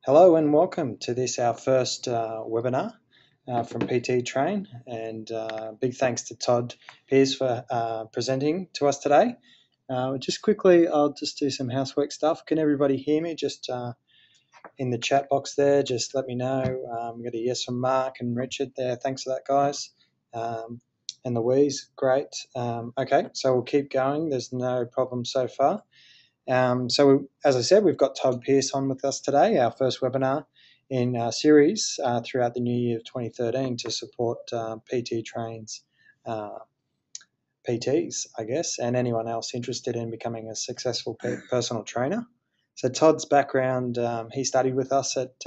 Hello and welcome to this, our first webinar from PT Train, and big thanks to Todd Pearce for presenting to us today. Just quickly, I'll just do some housework stuff. Can everybody hear me? Just in the chat box there, just let me know. We got a yes from Mark and Richard there. Thanks for that, guys. And Louise, great. Okay, so we'll keep going. There's no problem so far. As I said, we've got Todd Pearce on with us today, our first webinar in a series throughout the new year of 2013 to support PT Trains, PTs, I guess, and anyone else interested in becoming a successful personal trainer. So Todd's background, he studied with us at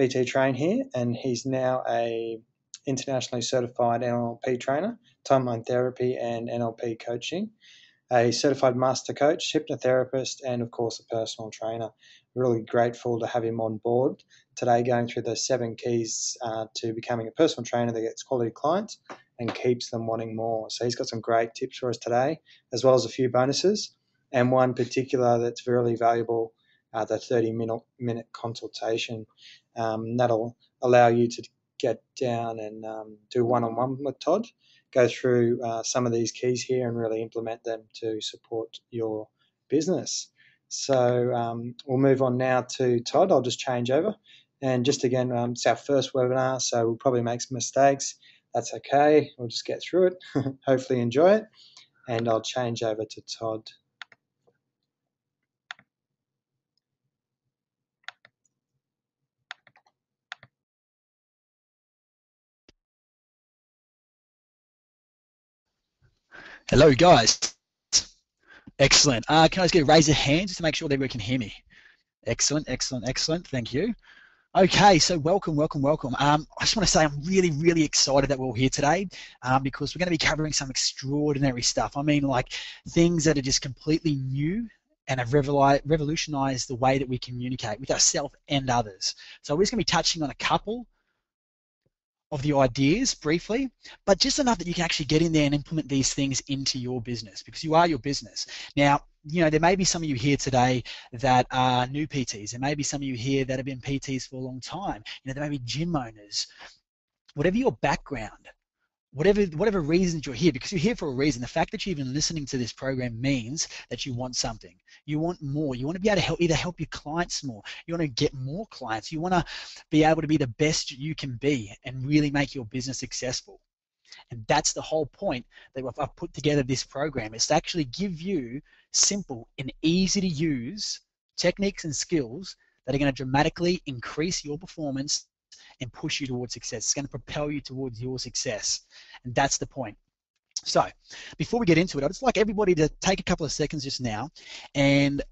PT Train here, and he's now a internationally certified NLP trainer, timeline therapy and NLP coaching, a certified master coach, hypnotherapist, and of course a personal trainer. Really grateful to have him on board today, going through the 7 keys to becoming a personal trainer that gets quality clients and keeps them wanting more. So he's got some great tips for us today, as well as a few bonuses, and one particular that's really valuable, the 30-minute consultation. That'll allow you to get down and do one-on-one with Todd, go through some of these keys here and really implement them to support your business. So we'll move on now to Todd. I'll just change over. And just again, it's our first webinar, so we'll probably make some mistakes. That's okay. We'll just get through it. Hopefully enjoy it. And I'll change over to Todd. Hello, guys. Excellent. Can I just get a raise of hands just to make sure that everyone can hear me? Excellent, excellent, excellent. Thank you. Okay, so welcome. I just want to say I'm really excited that we're all here today because we're going to be covering some extraordinary stuff. I mean, like things that are just completely new and have revolutionized the way that we communicate with ourselves and others. So we're just going to be touching on a couple of the ideas briefly, but just enough that you can actually get in there and implement these things into your business, because you are your business. Now, you know, there may be some of you here today that are new PTs. There may be some of you here that have been PTs for a long time. You know, there may be gym owners. Whatever your background, whatever reasons you're here, because you're here for a reason. The fact that you're even listening to this program means that you want something. You want more. You want to be able to either help your clients more. You want to get more clients. You want to be able to be the best you can be and really make your business successful. And that's the whole point that I've put together this program. It's to actually give you simple and easy to use techniques and skills that are going to dramatically increase your performance and push you towards success. It's going to propel you towards your success. And that's the point. So before we get into it, I'd just like everybody to take a couple of seconds just now, and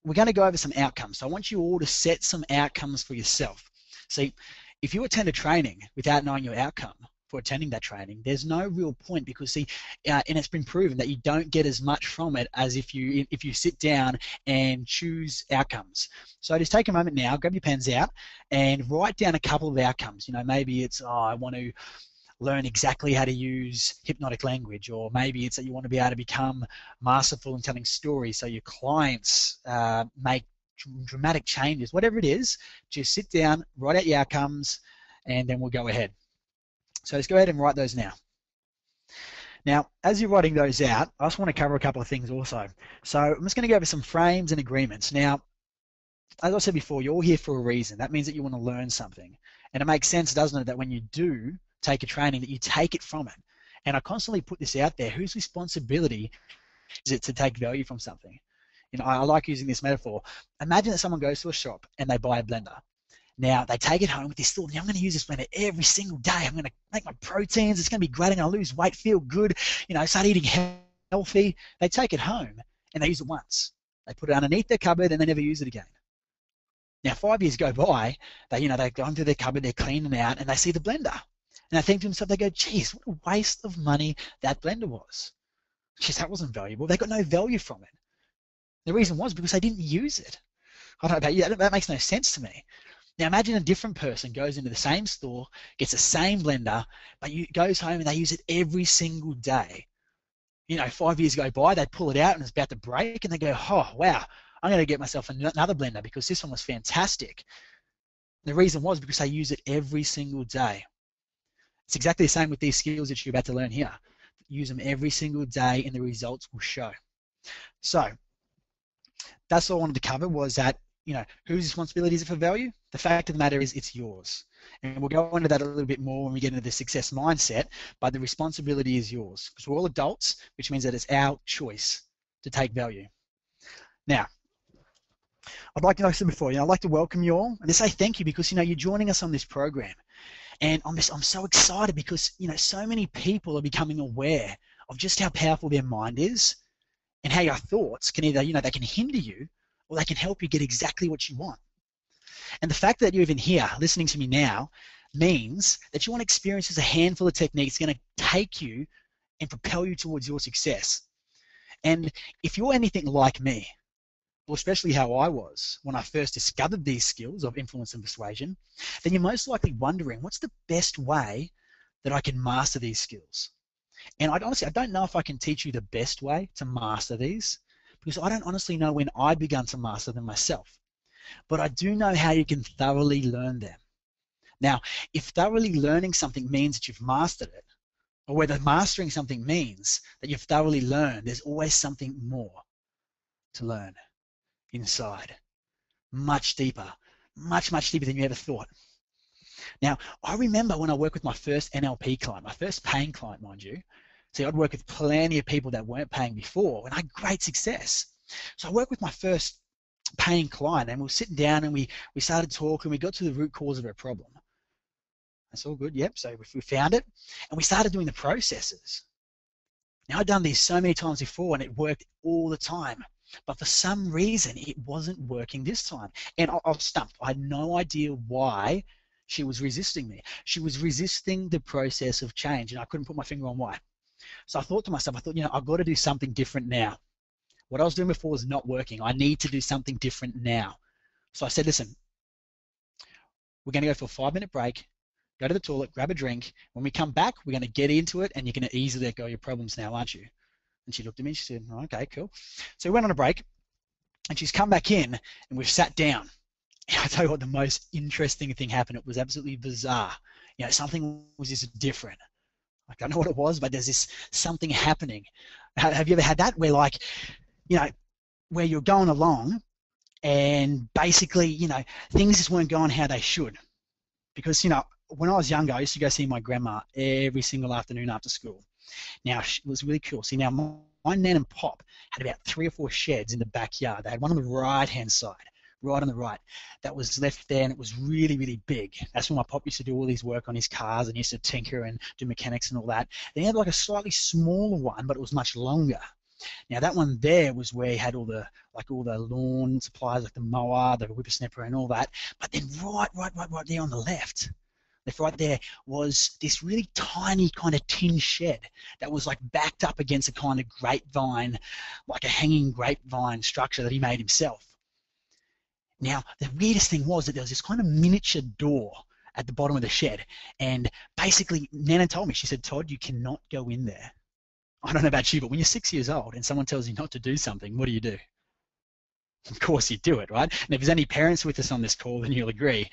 we're going to go over some outcomes. So I want you all to set some outcomes for yourself. See, if you attend a training without knowing your outcome for attending that training, there's no real point, because see, and it's been proven that you don't get as much from it as if you sit down and choose outcomes. So just take a moment now, grab your pens out, and write down a couple of outcomes. You know, maybe it's I want to learn exactly how to use hypnotic language, or maybe it's that you want to be able to become masterful in telling stories so your clients make dramatic changes. Whatever it is, just sit down, write out your outcomes, and then we'll go ahead. So let's go ahead and write those now. Now, as you're writing those out, I just want to cover a couple of things also. So I'm just going to go over some frames and agreements. Now, as I said before, you're all here for a reason. That means that you want to learn something. And it makes sense, doesn't it, that when you do take a training, that you take it from it. And I constantly put this out there: whose responsibility is it to take value from something? You know, I like using this metaphor. Imagine that someone goes to a shop and they buy a blender. Now, they take it home with this thought: I'm going to use this blender every single day. I'm going to make my proteins. It's going to be great. I'm going to lose weight, feel good, you know, start eating healthy. They take it home and they use it once. They put it underneath their cupboard and they never use it again. Now, 5 years go by. They've gone through their cupboard, they're cleaning out, and they see the blender. And they think to themselves, they go, geez, what a waste of money that blender was. Geez, that wasn't valuable. They got no value from it. The reason was because they didn't use it. I don't know about you, that makes no sense to me. Now imagine a different person goes into the same store, gets the same blender, but goes home and they use it every single day. You know, 5 years go by, they pull it out and it's about to break, and they go, oh, wow, I'm going to get myself another blender because this one was fantastic. The reason was because I use it every single day. It's exactly the same with these skills that you're about to learn here. Use them every single day and the results will show. So that's all I wanted to cover, was that, whose responsibility is it for value? The fact of the matter is it's yours. And we'll go into that a little bit more when we get into the success mindset, but the responsibility is yours because we're all adults, which means that it's our choice to take value. Now, I'd like to, like I said before, I'd like to welcome you all and to say thank you because, you're joining us on this program. And I'm so excited because, so many people are becoming aware of just how powerful their mind is and how your thoughts can either, they can hinder you or they can help you get exactly what you want. And the fact that you're even here listening to me now means that you want to experience a handful of techniques going to take you and propel you towards your success. And if you're anything like me, or especially how I was when I first discovered these skills of influence and persuasion, then you're most likely wondering, what's the best way that I can master these skills? And I don't know if I can teach you the best way to master these, because I don't honestly know when I began to master them myself. But I do know how you can thoroughly learn them. Now, if thoroughly learning something means that you've mastered it, or whether mastering something means that you've thoroughly learned, there's always something more to learn inside. Much deeper, much deeper than you ever thought. Now, I remember when I worked with my first NLP client, my first paying client, mind you. See, I'd worked with plenty of people that weren't paying before and I had great success. So I worked with my first paying client and we were sitting down and we started talking, we got to the root cause of her problem. That's all good, yep. So we found it and we started doing the processes. Now, I'd done these so many times before and it worked all the time. But for some reason, it wasn't working this time. And I was stumped. I had no idea why she was resisting me. She was resisting the process of change, and I couldn't put my finger on why. So I thought to myself, I've got to do something different now. What I was doing before was not working. I need to do something different now. So I said, listen, we're going to go for a 5-minute break, go to the toilet, grab a drink. When we come back, we're going to get into it, and you're going to easily let go of your problems now, aren't you? And she looked at me and she said, oh, okay, cool. So we went on a break and she's come back in and we've sat down. And I tell you what, the most interesting thing happened. It was absolutely bizarre. Something was just different. I don't know what it was, but there's this something happening. Have you ever had that where where you're going along and basically, things just weren't going how they should? Because, when I was younger, I used to go see my grandma every single afternoon after school. Now, it was really cool. See, now my nan and pop had about 3 or 4 sheds in the backyard. They had one on the right-hand side, right on the right, that was left there, and it was really, really big. That's when my pop used to do all his work on his cars and used to tinker and do mechanics and all that. Then he had like a slightly smaller one, but it was much longer. Now, that one there was where he had all the lawn supplies, like the mower, the whippersnapper and all that. But then right there on the left, right there was this really tiny kind of tin shed that was like backed up against a kind of grapevine, like a hanging grapevine structure that he made himself. Now, the weirdest thing was that there was this kind of miniature door at the bottom of the shed, and basically Nana told me, she said, Todd, you cannot go in there. I don't know about you, but when you're 6 years old and someone tells you not to do something, what do? Of course you do it, right? And if there's any parents with us on this call, then you'll agree.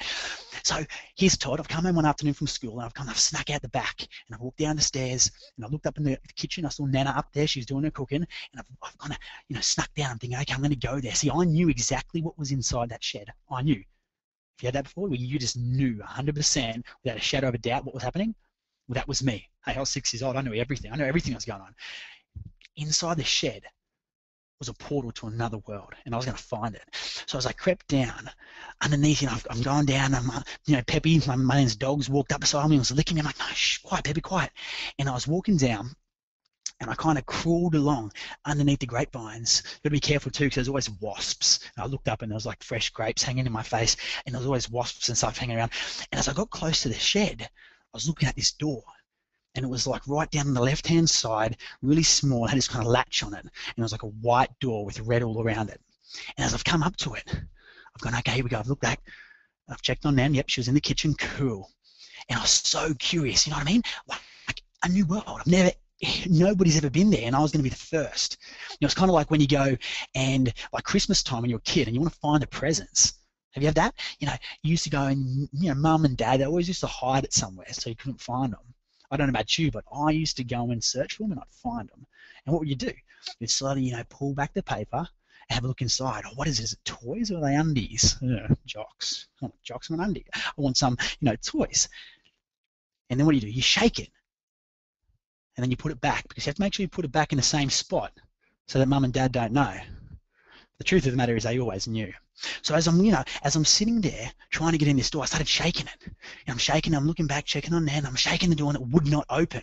So here's Todd. I've come in one afternoon from school and I've snuck out the back and I walked down the stairs and I looked up in the kitchen. I saw Nana up there. She's doing her cooking and I've kind of, snuck down. I'm thinking, okay, I'm going to go there. See, I knew exactly what was inside that shed. I knew. If you had that before, well, you just knew 100% without a shadow of a doubt what was happening. Well, that was me. Hey, I was 6 years old. I knew everything. I knew everything that was going on. Inside the shed was a portal to another world, and I was going to find it. So as I crept down underneath, I'm going down, and Peppy, my man's dogs, walked up beside me and was licking me. I'm like, no, shh, quiet, Peppy, quiet. And I was walking down, and I kind of crawled along underneath the grapevines. Got to be careful too, because there's always wasps. And I looked up, and there was like fresh grapes hanging in my face, and there was always wasps and stuff hanging around. And as I got close to the shed, I was looking at this door. And it was like right down on the left-hand side, really small, it had this kind of latch on it. And it was like a white door with red all around it. And as I've come up to it, I've gone, okay, here we go. I've looked back. I've checked on Nan. Yep, she was in the kitchen. Cool. And I was so curious, you know what I mean? Like a new world. I've never nobody's ever been there, and I was going to be the first. It's kind of like when you go and like Christmas time when you're a kid and you want to find the presents. Have you had that? You used to go and, mum and dad, they always used to hide it somewhere so you couldn't find them. I don't know about you, but I used to go and search for them and I'd find them. And what would you do? You'd slowly, pull back the paper and have a look inside. Oh, what is it? Is it toys or are they undies? Jocks. I want jocks and an undie. I want some, toys. And then what do? You shake it. And then you put it back, because you have to make sure you put it back in the same spot so that mum and dad don't know. The truth of the matter is they always knew. So as I'm sitting there trying to get in this door, I started shaking it. And I'm shaking, I'm looking back, checking on there, and I'm shaking the door and it would not open.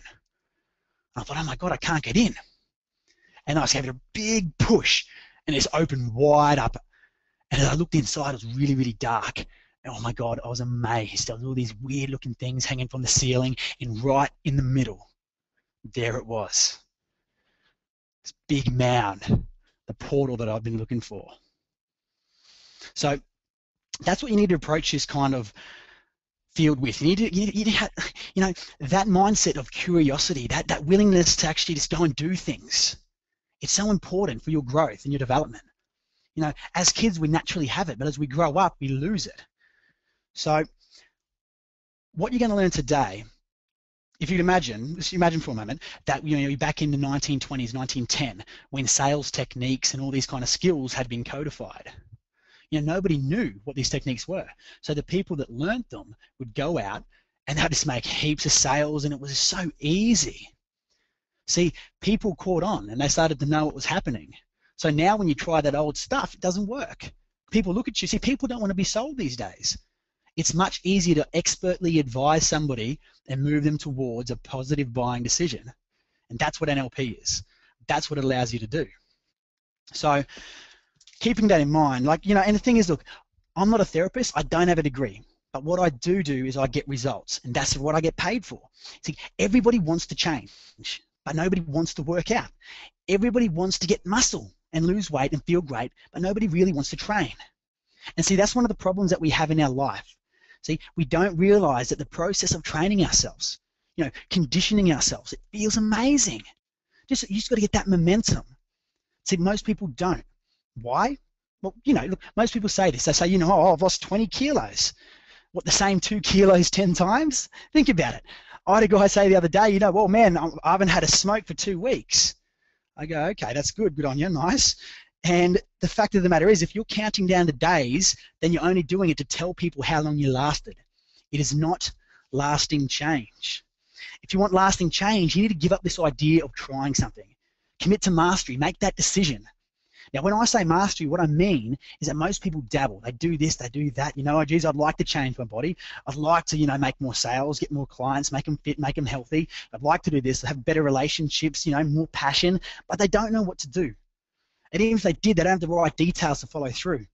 And I thought, oh my God, I can't get in. And I gave it a big push and it's opened wide up. And as I looked inside, it was really, really dark. And oh my God, I was amazed. There was all these weird looking things hanging from the ceiling, and right in the middle, there it was. This big mound, the portal that I've been looking for. So that's what you need to approach this kind of field with. You need to have, that mindset of curiosity, that willingness to actually just go and do things. It's so important for your growth and your development. As kids, we naturally have it, but as we grow up, we lose it. So what you're going to learn today, if you imagine for a moment that you're back in the 1920s, 1910, when sales techniques and all these kind of skills had been codified. Nobody knew what these techniques were. So the people that learnt them would go out and they'd just make heaps of sales, and it was so easy. See, people caught on and they started to know what was happening. So now when you try that old stuff, it doesn't work. People look at you. See, people don't want to be sold these days. It's much easier to expertly advise somebody and move them towards a positive buying decision. And that's what NLP is. That's what it allows you to do. So keeping that in mind, and the thing is, look, I'm not a therapist. I don't have a degree. But what I do is I get results, and that's what I get paid for. See, everybody wants to change, but nobody wants to work out. Everybody wants to get muscle and lose weight and feel great, but nobody really wants to train. And see, that's one of the problems that we have in our life. See, we don't realize that the process of training ourselves, conditioning ourselves, it feels amazing. You just got to get that momentum. See, most people don't. Why? Well, look, most people say this. They say, oh, I've lost 20 kilos. What, the same 2 kilos 10 times? Think about it. I had a guy say the other day, well, man, I haven't had a smoke for 2 weeks. I go, okay, that's good. Good on you. Nice. And the fact of the matter is, if you're counting down the days, then you're only doing it to tell people how long you lasted. It is not lasting change. If you want lasting change, you need to give up this idea of trying something. Commit to mastery. Make that decision. Now, when I say mastery, what I mean is that most people dabble. They do this, they do that. Oh, geez, I'd like to change my body. I'd like to, make more sales, get more clients, make them fit, make them healthy. I'd like to do this, have better relationships, more passion, but they don't know what to do. And even if they did, they don't have the right details to follow through.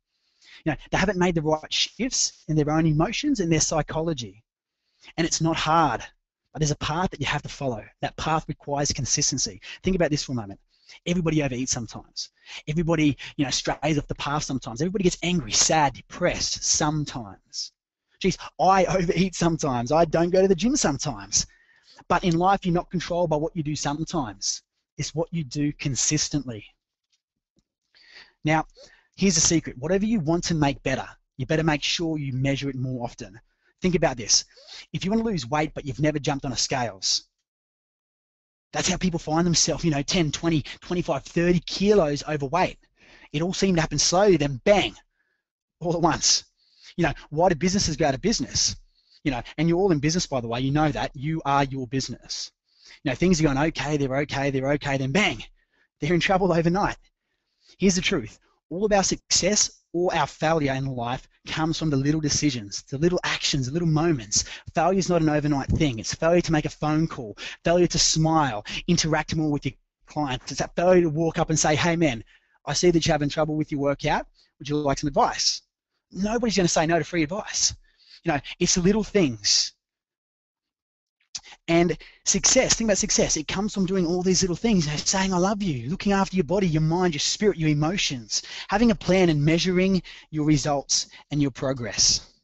They haven't made the right shifts in their own emotions and their psychology. And it's not hard, but there's a path that you have to follow. That path requires consistency. Think about this for a moment. Everybody overeats sometimes. Everybody, strays off the path sometimes. Everybody gets angry, sad, depressed sometimes. Geez, I overeat sometimes. I don't go to the gym sometimes. But in life, you're not controlled by what you do sometimes. It's what you do consistently. Now, here's the secret. Whatever you want to make better, you better make sure you measure it more often. Think about this. If you want to lose weight, but you've never jumped on a scales, that's how people find themselves, 10, 20, 25, 30 kilos overweight. It all seemed to happen slowly, then bang, all at once. Why do businesses go out of business? And you're all in business, by the way. You know that. You are your business. Things are going okay, they're okay, then bang, they're in trouble overnight. Here's the truth. All of our success or our failure in life comes from the little decisions, the little actions, the little moments. Failure is not an overnight thing. It's failure to make a phone call, failure to smile, interact more with your clients. It's that failure to walk up and say, hey, man, I see that you're having trouble with your workout. Would you like some advice? Nobody's going to say no to free advice. It's the little things. And success, think about success, it comes from doing all these little things, saying I love you, looking after your body, your mind, your spirit, your emotions, having a plan and measuring your results and your progress.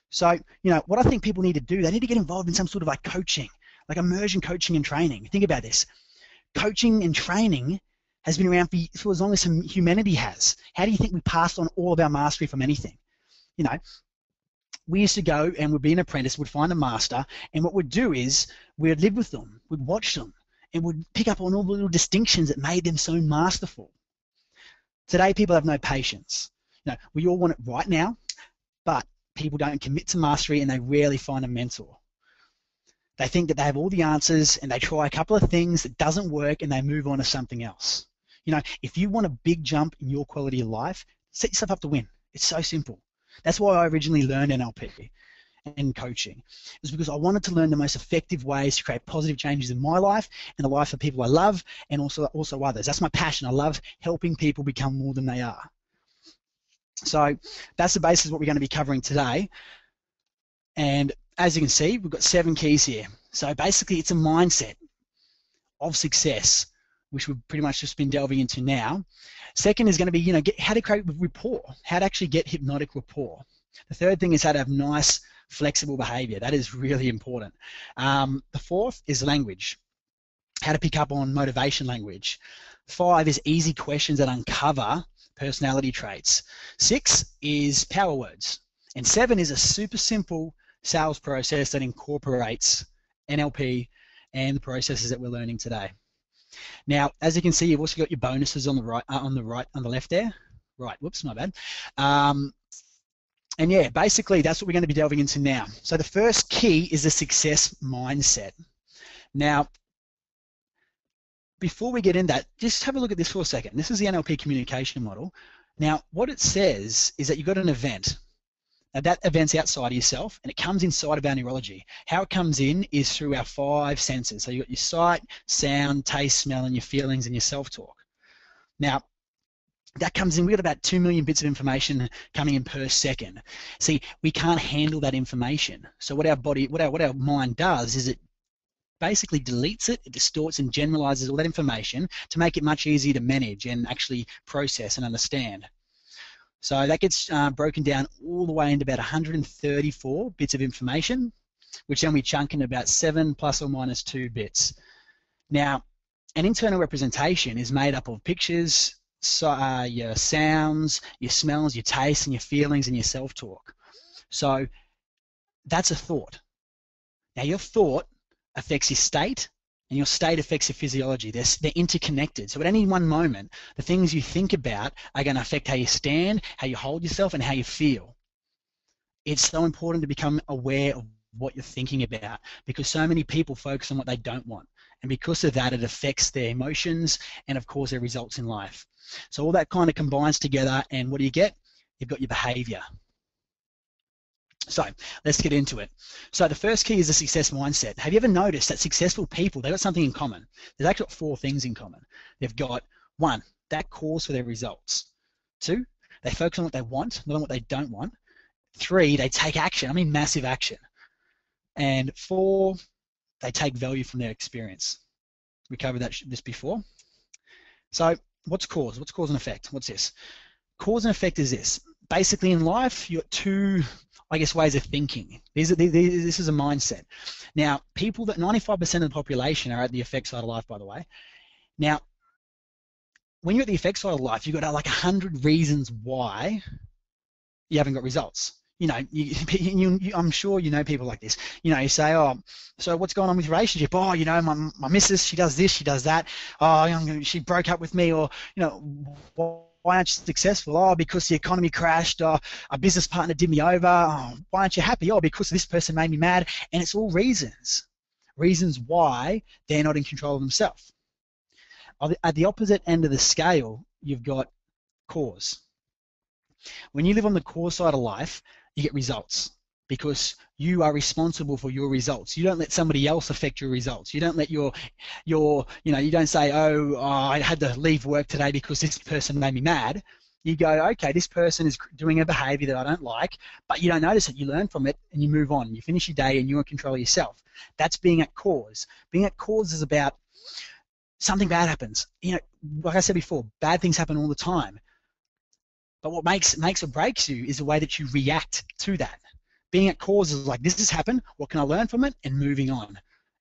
So, what I think people need to do, they need to get involved in some sort of coaching, like immersion coaching and training. Think about this. coaching and training has been around for as long as humanity has. How do you think we passed on all of our mastery from anything? You know, we used to go and we'd be an apprentice, we'd find a master, and what we'd do is we'd live with them, we'd watch them, and we'd pick up on all the little distinctions that made them so masterful. Today, people have no patience. You know, we all want it right now, but people don't commit to mastery and they rarely find a mentor. They think that they have all the answers and they try a couple of things that doesn't work and they move on to something else. You know, if you want a big jump in your quality of life, set yourself up to win. It's so simple. That's why I originally learned NLP and coaching. It was because I wanted to learn the most effective ways to create positive changes in my life and the life of people I love and also others. That's my passion. I love helping people become more than they are. So that's the basis of what we're going to be covering today. And as you can see, we've got 7 keys here. So basically it's a mindset of success, which we've pretty much just been delving into now. Second is going to be, you know, how to create rapport, how to actually get hypnotic rapport. The third thing is how to have nice, flexible behavior. That is really important. The fourth is language, how to pick up on motivation language. 5 is easy questions that uncover personality traits. 6 is power words. And 7 is a super simple sales process that incorporates NLP and the processes that we're learning today. Now, as you can see, you've also got your bonuses on the right, on the left there. Right, whoops, my bad. And yeah, basically that's what we're going to be delving into now. So the first key is the success mindset. Now, before we get in that, just have a look at this for a second. This is the NLP communication model. Now, what it says is that you've got an event. Now, that event's outside of yourself, and it comes inside of our neurology. How it comes in is through our 5 senses. So you've got your sight, sound, taste, smell, and your feelings and your self-talk. Now, that comes in, we've got about 2 million bits of information coming in per second. See, we can't handle that information. So what our mind does is it basically deletes it, it distorts and generalizes all that information to make it much easier to manage and actually process and understand. So that gets broken down all the way into about 134 bits of information, which then we chunk in about 7 plus or minus 2 bits. Now, an internal representation is made up of pictures, your sounds, your smells, your tastes, and your feelings and your self-talk. So that's a thought. Now, your thought affects your state, and your state affects your physiology. They're interconnected. So at any one moment, the things you think about are going to affect how you stand, how you hold yourself, and how you feel. It's so important to become aware of what you're thinking about, because so many people focus on what they don't want. And because of that, it affects their emotions and, of course, their results in life. So all that kind of combines together, and what do you get? You've got your behavior. So let's get into it. So the first key is the success mindset. Have you ever noticed that successful people, they've got something in common? They've actually got 4 things in common. They've got 1, that cause for their results. 2, they focus on what they want, not on what they don't want. 3, they take action, I mean massive action. And 4, they take value from their experience. We covered this before. So what's cause? What's cause and effect? What's this? Cause and effect is this. Basically in life, you've got 2, I guess, ways of thinking. This is a mindset. Now, people that 95% of the population are at the effect side of life, by the way. Now, when you're at the effect side of life, you've got like 100 reasons why you haven't got results. You know, I'm sure you know people like this. You know, you say, oh, so what's going on with your relationship? Oh, you know, my missus, she does this, she does that. Oh, she broke up with me, or, you know, why aren't you successful? Oh, because the economy crashed. Oh, a business partner did me over. Oh, why aren't you happy? Oh, because this person made me mad. And it's all reasons why they're not in control of themselves. At the opposite end of the scale, you've got cause. When you live on the cause side of life, you get results, because you are responsible for your results. You don't let somebody else affect your results. You don't let you don't say, oh, I had to leave work today because this person made me mad. You go, okay, this person is doing a behavior that I don't like, but you don't notice it. You learn from it and you move on. You finish your day and you're in control of yourself. That's being at cause. Being at cause is about something bad happens. You know, like I said before, bad things happen all the time. But what makes or breaks you is the way that you react to that. Being at cause is like, this has happened, what can I learn from it, and moving on.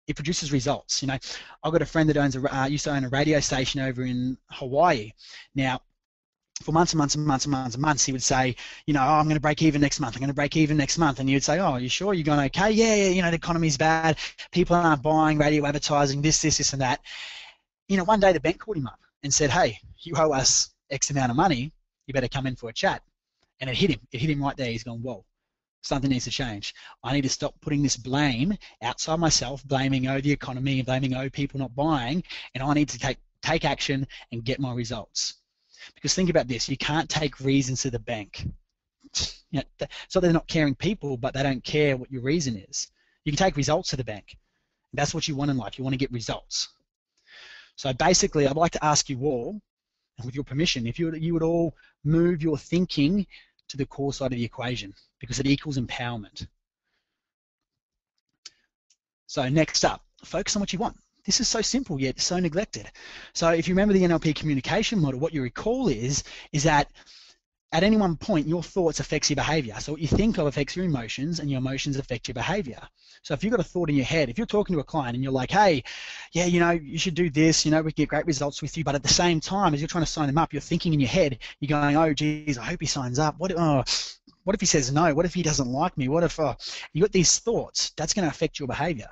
it produces results. You know, I've got a friend that owns used to own a radio station over in Hawaii. Now, for months and months and months and months and months, he would say, you know, oh, I'm going to break even next month. I'm going to break even next month. And you'd say, oh, are you sure? You're going okay? Yeah, you know, the economy's bad. People aren't buying radio advertising, this, and that. You know, one day the bank called him up and said, hey, you owe us X amount of money. You better come in for a chat. And it hit him. It hit him right there. He's gone, whoa, something needs to change. I need to stop putting this blame outside myself, blaming the economy, blaming people not buying, and I need to take action and get my results. Because think about this, you can't take reasons to the bank. You know, so they're not caring people, but they don't care what your reason is. You can take results to the bank. That's what you want in life. You want to get results. So basically, I'd like to ask you all, with your permission, if you would all move your thinking to the core side of the equation, because it equals empowerment. So next up, focus on what you want. This is so simple yet so neglected. So if you remember the NLP communication model, what you recall is that at any one point your thoughts affects your behavior. So what you think of affects your emotions, and your emotions affect your behavior. So if you've got a thought in your head, if you're talking to a client and you're like, hey, yeah, you know, you should do this, you know, we get great results with you, but at the same time as you're trying to sign them up, you're thinking in your head, you're going, oh geez, I hope he signs up. What if he says no? What if he doesn't like me? What if you got these thoughts? That's going to affect your behavior.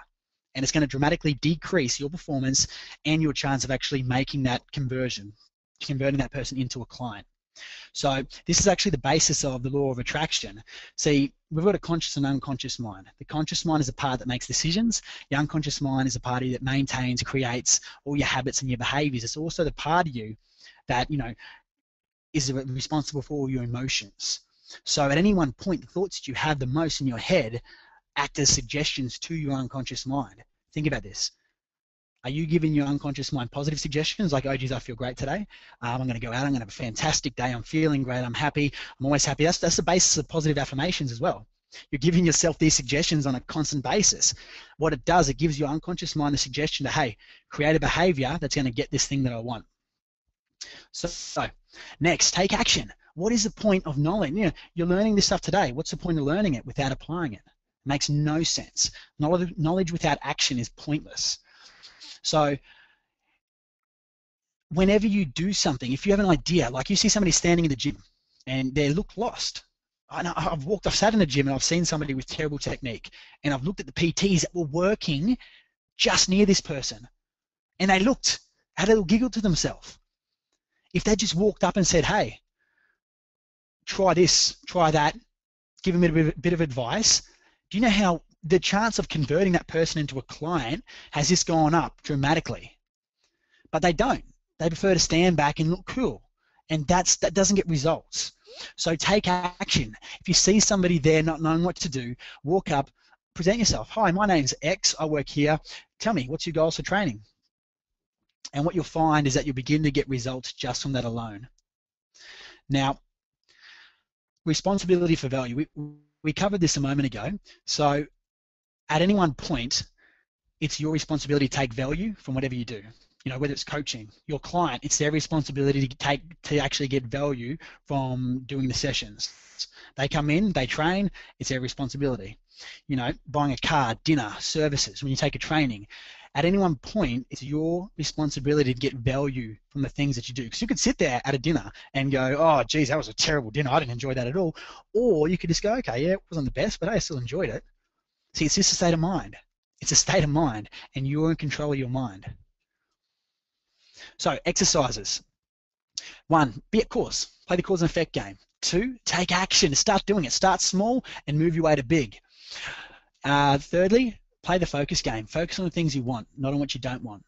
And it's going to dramatically decrease your performance and your chance of actually making that converting that person into a client. So this is actually the basis of the law of attraction. See, we've got a conscious and unconscious mind. The conscious mind is the part that makes decisions. The unconscious mind is the part that maintains, creates all your habits and your behaviors. It's also the part of you that, you know, is responsible for all your emotions. So at any one point, the thoughts that you have the most in your head act as suggestions to your unconscious mind. Think about this. Are you giving your unconscious mind positive suggestions like, oh, geez, I feel great today. I'm going to go out. I'm going to have a fantastic day. I'm feeling great. I'm happy. I'm always happy. That's the basis of positive affirmations as well. You're giving yourself these suggestions on a constant basis. What it does, it gives your unconscious mind the suggestion to, hey, create a behavior that's going to get this thing that I want. So next, take action. What is the point of knowledge? You know, you're learning this stuff today. What's the point of learning it without applying it? It makes no sense. Knowledge without action is pointless. So whenever you do something, if you have an idea, like you see somebody standing in the gym and they look lost. I've sat in the gym and I've seen somebody with terrible technique, and I've looked at the PTs that were working just near this person, and they had a little giggle to themselves. If they just walked up and said, hey, try this, try that, give them a bit of advice, do you know how the chance of converting that person into a client has just gone up dramatically? But they don't. They prefer to stand back and look cool, and that doesn't get results. So take action. If you see somebody there not knowing what to do, walk up, present yourself. Hi, my name's X. I work here. Tell me, what's your goals for training? And what you'll find is that you'll begin to get results just from that alone. Now, responsibility for value. We covered this a moment ago. So at any one point, it's your responsibility to take value from whatever you do. You know, whether it's coaching, your client, it's their responsibility to actually get value from doing the sessions. They come in, they train, it's their responsibility. You know, buying a car, dinner, services, when you take a training, at any one point, it's your responsibility to get value from the things that you do. Because you could sit there at a dinner and go, oh, geez, that was a terrible dinner. I didn't enjoy that at all. Or you could just go, okay, yeah, it wasn't the best, but I still enjoyed it. See, it's just a state of mind. It's a state of mind, and you're in control of your mind. So, exercises. 1, be at course. Play the cause and effect game. 2, take action. Start doing it. Start small and move your way to big. Thirdly, play the focus game. Focus on the things you want, not on what you don't want.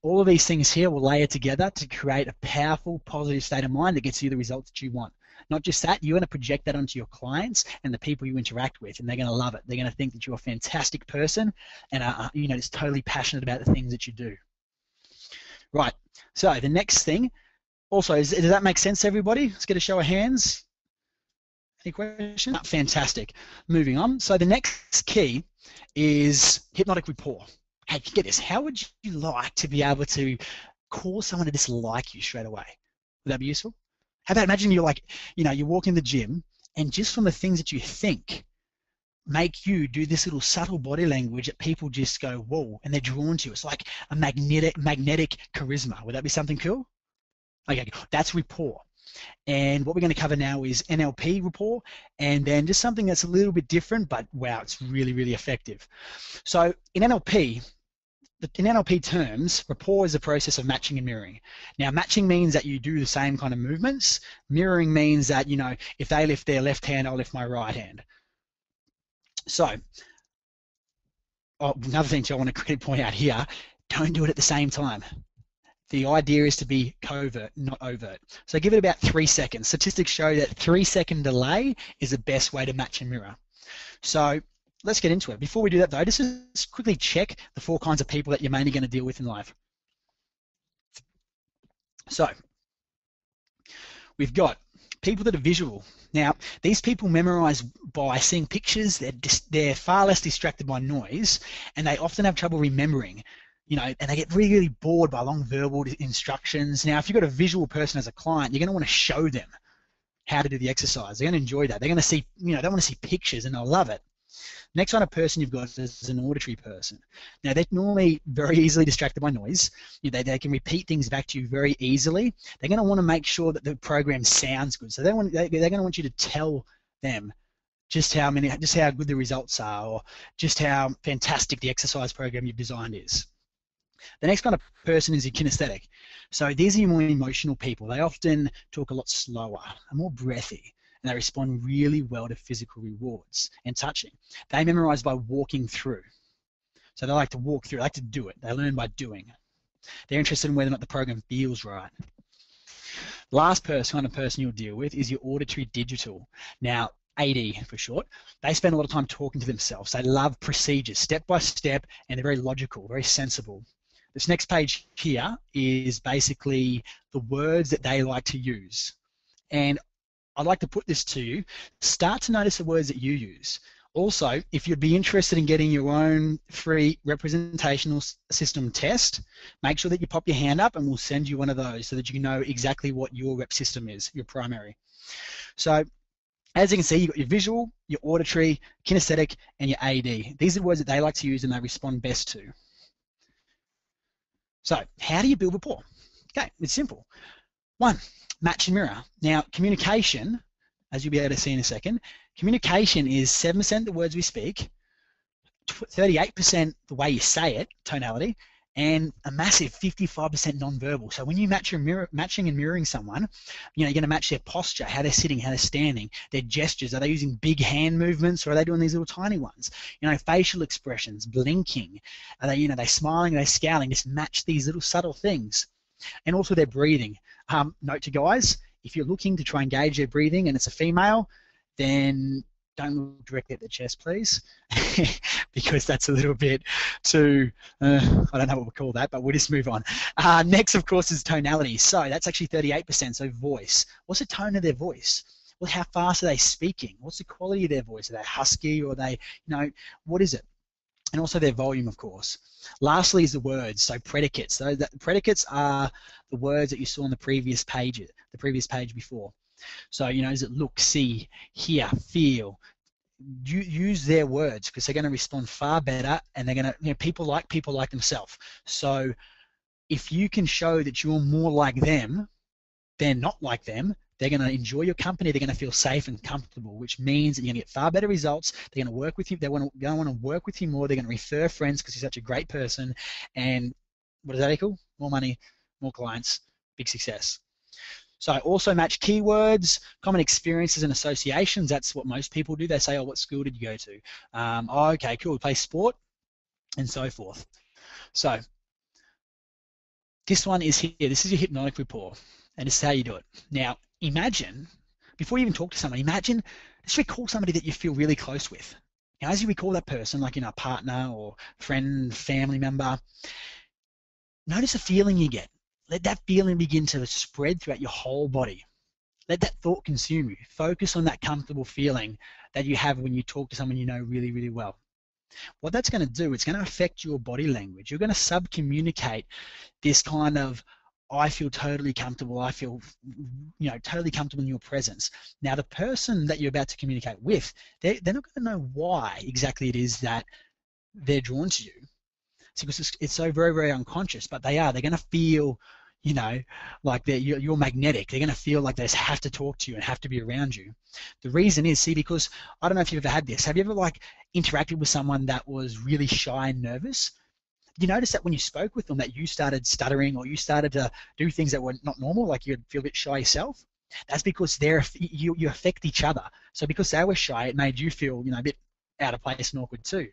All of these things here will layer together to create a powerful, positive state of mind that gets you the results that you want. Not just that, you're going to project that onto your clients and the people you interact with, and they're going to love it. They're going to think that you're a fantastic person and are, you know, just totally passionate about the things that you do. Right, so the next thing, also, does that make sense to everybody? Let's get a show of hands. Any questions? Oh, fantastic. Moving on. So the next key is hypnotic rapport. Hey, get this. How would you like to be able to cause someone to dislike you straight away? Would that be useful? How about imagine you're like, you know, you walk in the gym and just from the things that you think, make you do this little subtle body language that people just go, whoa, and they're drawn to you. It's like a magnetic charisma. Would that be something cool? Okay, that's rapport. And what we're going to cover now is NLP rapport, and then just something that's a little bit different, but wow, it's really, really effective. So in NLP terms, rapport is the process of matching and mirroring. Now, matching means that you do the same kind of movements. Mirroring means that, you know, if they lift their left hand, I'll lift my right hand. So, another thing I want to quickly point out here, don't do it at the same time. The idea is to be covert, not overt. So give it about 3 seconds. Statistics show that 3-second delay is the best way to match and mirror. So let's get into it. Before we do that though, just quickly check the 4 kinds of people that you're mainly going to deal with in life. So we've got people that are visual. Now, these people memorize by seeing pictures. They're far less distracted by noise, and they often have trouble remembering. You know, and they get really, really bored by long verbal instructions. Now, if you've got a visual person as a client, you're going to want to show them how to do the exercise. They're going to enjoy that. They're going to see, you know, they want to see pictures and they'll love it. Next kind of person you've got is an auditory person. Now, they're normally very easily distracted by noise. You know, they can repeat things back to you very easily. They're going to want to make sure that the program sounds good. So they're going to want you to tell them just how good the results are, or just how fantastic the exercise program you've designed is. The next kind of person is your kinesthetic. So these are your more emotional people. They often talk a lot slower and more breathy, and they respond really well to physical rewards and touching. They memorize by walking through. So they like to walk through, they like to do it. They learn by doing. They're interested in whether or not the program feels right. Last kind of person you'll deal with is your auditory digital. Now, AD for short. They spend a lot of time talking to themselves. They love procedures, step by step, and they're very logical, very sensible. This next page here is basically the words that they like to use. And I'd like to put this to you. Start to notice the words that you use. Also, if you'd be interested in getting your own free representational system test, make sure that you pop your hand up and we'll send you one of those so that you know exactly what your rep system is, your primary. So, as you can see, you've got your visual, your auditory, kinesthetic, and your AD. These are the words that they like to use and they respond best to. So, how do you build rapport? Okay, it's simple. 1, match and mirror. Now, communication, as you'll be able to see in a second, communication is 7% the words we speak, 38% the way you say it, tonality, and a massive 55% non-verbal. So when you matching and mirroring someone, you know, you're going to match their posture, how they're sitting, how they're standing, their gestures. Are they using big hand movements, or are they doing these little tiny ones? You know, facial expressions, blinking. Are they, you know, they smiling, are they scowling? Just match these little subtle things. And also their breathing. Note to guys, if you're looking to try and gauge their breathing and it's a female, then don't look directly at the chest, please, because that's a little bit too, I don't know what we'll call that, but we'll just move on. Next, of course, is tonality. So that's actually 38%, so voice. What's the tone of their voice? Well, how fast are they speaking? What's the quality of their voice? Are they husky, or are they, you know, what is it? And also their volume, of course. Lastly is the words, so predicates. So predicates are the words that you saw on the previous page before. So, you know, is it look, see, hear, feel? You use their words because they're going to respond far better, and they're going to, you know, people like themselves. So if you can show that you're more like them, they're not like them, they're going to enjoy your company, they're going to feel safe and comfortable, which means that you're going to get far better results. They're going to work with you, they're going to want to work with you more, they're going to refer friends because you're such a great person, and what does that equal? More money, more clients, big success. So I also match keywords, common experiences and associations. That's what most people do. They say, oh, what school did you go to? Oh, okay, cool, we play sport, and so forth. So this one is here. This is your hypnotic rapport, and this is how you do it. Now, imagine, before you even talk to someone, just recall somebody that you feel really close with. Now, as you recall that person, like, you know, a partner or friend, family member, notice the feeling you get. Let that feeling begin to spread throughout your whole body. Let that thought consume you. Focus on that comfortable feeling that you have when you talk to someone you know really, really well. What that's going to do, it's going to affect your body language. You're going to sub-communicate this kind of I feel totally comfortable. I feel, totally comfortable in your presence. Now, the person that you're about to communicate with, they're not going to know why exactly it is that they're drawn to you. It's because it's so very, very unconscious, but they are. They're going to feel, like you're magnetic. They're going to feel like they just have to talk to you and have to be around you. The reason is, because I don't know if you've ever had this. Have you ever interacted with someone that was really shy and nervous? You notice that when you spoke with them that you started stuttering, or you started to do things that were not normal, like you'd feel a bit shy yourself? That's because you affect each other. So because they were shy, it made you feel a bit out of place and awkward too.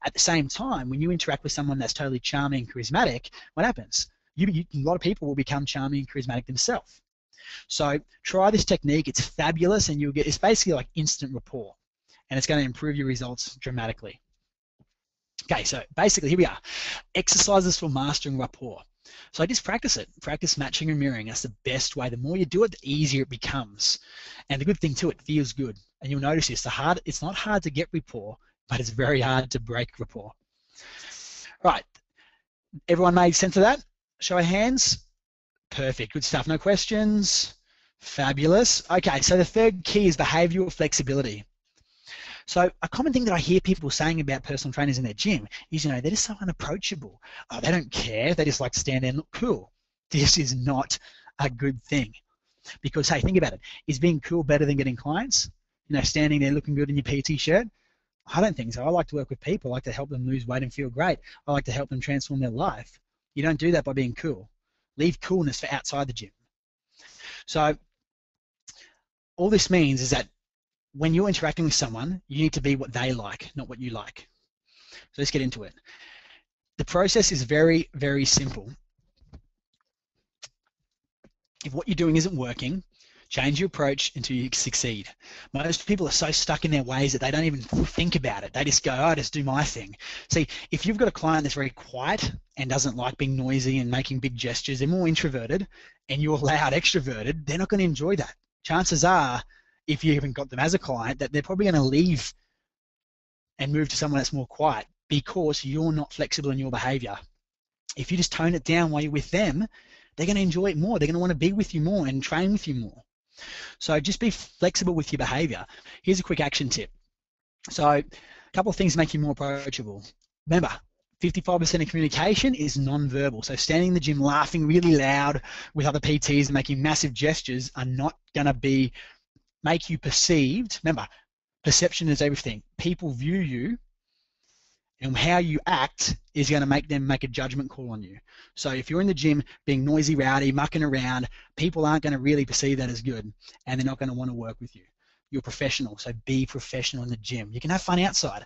At the same time, when you interact with someone that's totally charming and charismatic, what happens? A lot of people will become charming and charismatic themselves. So try this technique. It's fabulous, and it's basically like instant rapport, and it's going to improve your results dramatically. Okay, so basically here we are. Exercises for mastering rapport. So just practice it. Practice matching and mirroring. That's the best way. The more you do it, the easier it becomes. And the good thing too, it feels good. And you'll notice this. It's not hard to get rapport, but it's very hard to break rapport. Right. Everyone made sense of that? Show of hands. Perfect. Good stuff. No questions? Fabulous. Okay, so the third key is behavioral flexibility. So a common thing that I hear people saying about personal trainers in their gym is, they're just so unapproachable. Oh, they don't care. They just like to stand there and look cool. This is not a good thing. Because, hey, think about it. Is being cool better than getting clients? Standing there looking good in your PT shirt? I don't think so. I like to work with people. I like to help them lose weight and feel great. I like to help them transform their life. You don't do that by being cool. Leave coolness for outside the gym. So all this means is that when you're interacting with someone, you need to be what they like, not what you like. So let's get into it. The process is very, very simple. If what you're doing isn't working, change your approach until you succeed. Most people are so stuck in their ways that they don't even think about it. They just go, oh, just do my thing. See, if you've got a client that's very quiet and doesn't like being noisy and making big gestures, they're more introverted, and you're loud, extroverted, they're not going to enjoy that. Chances are, if you haven't got them as a client, that they're probably going to leave and move to someone that's more quiet because you're not flexible in your behavior. If you just tone it down while you're with them, they're going to enjoy it more. They're going to want to be with you more and train with you more. So just be flexible with your behavior. Here's a quick action tip. So a couple of things make you more approachable. Remember, 55% of communication is non-verbal. So standing in the gym laughing really loud with other PTs and making massive gestures are not going to make you perceived. Remember, perception is everything. People view you, and how you act is going to make them make a judgment call on you. So if you're in the gym being noisy, rowdy, mucking around, people aren't going to really perceive that as good, and they're not going to want to work with you. You're professional, so be professional in the gym. You can have fun outside.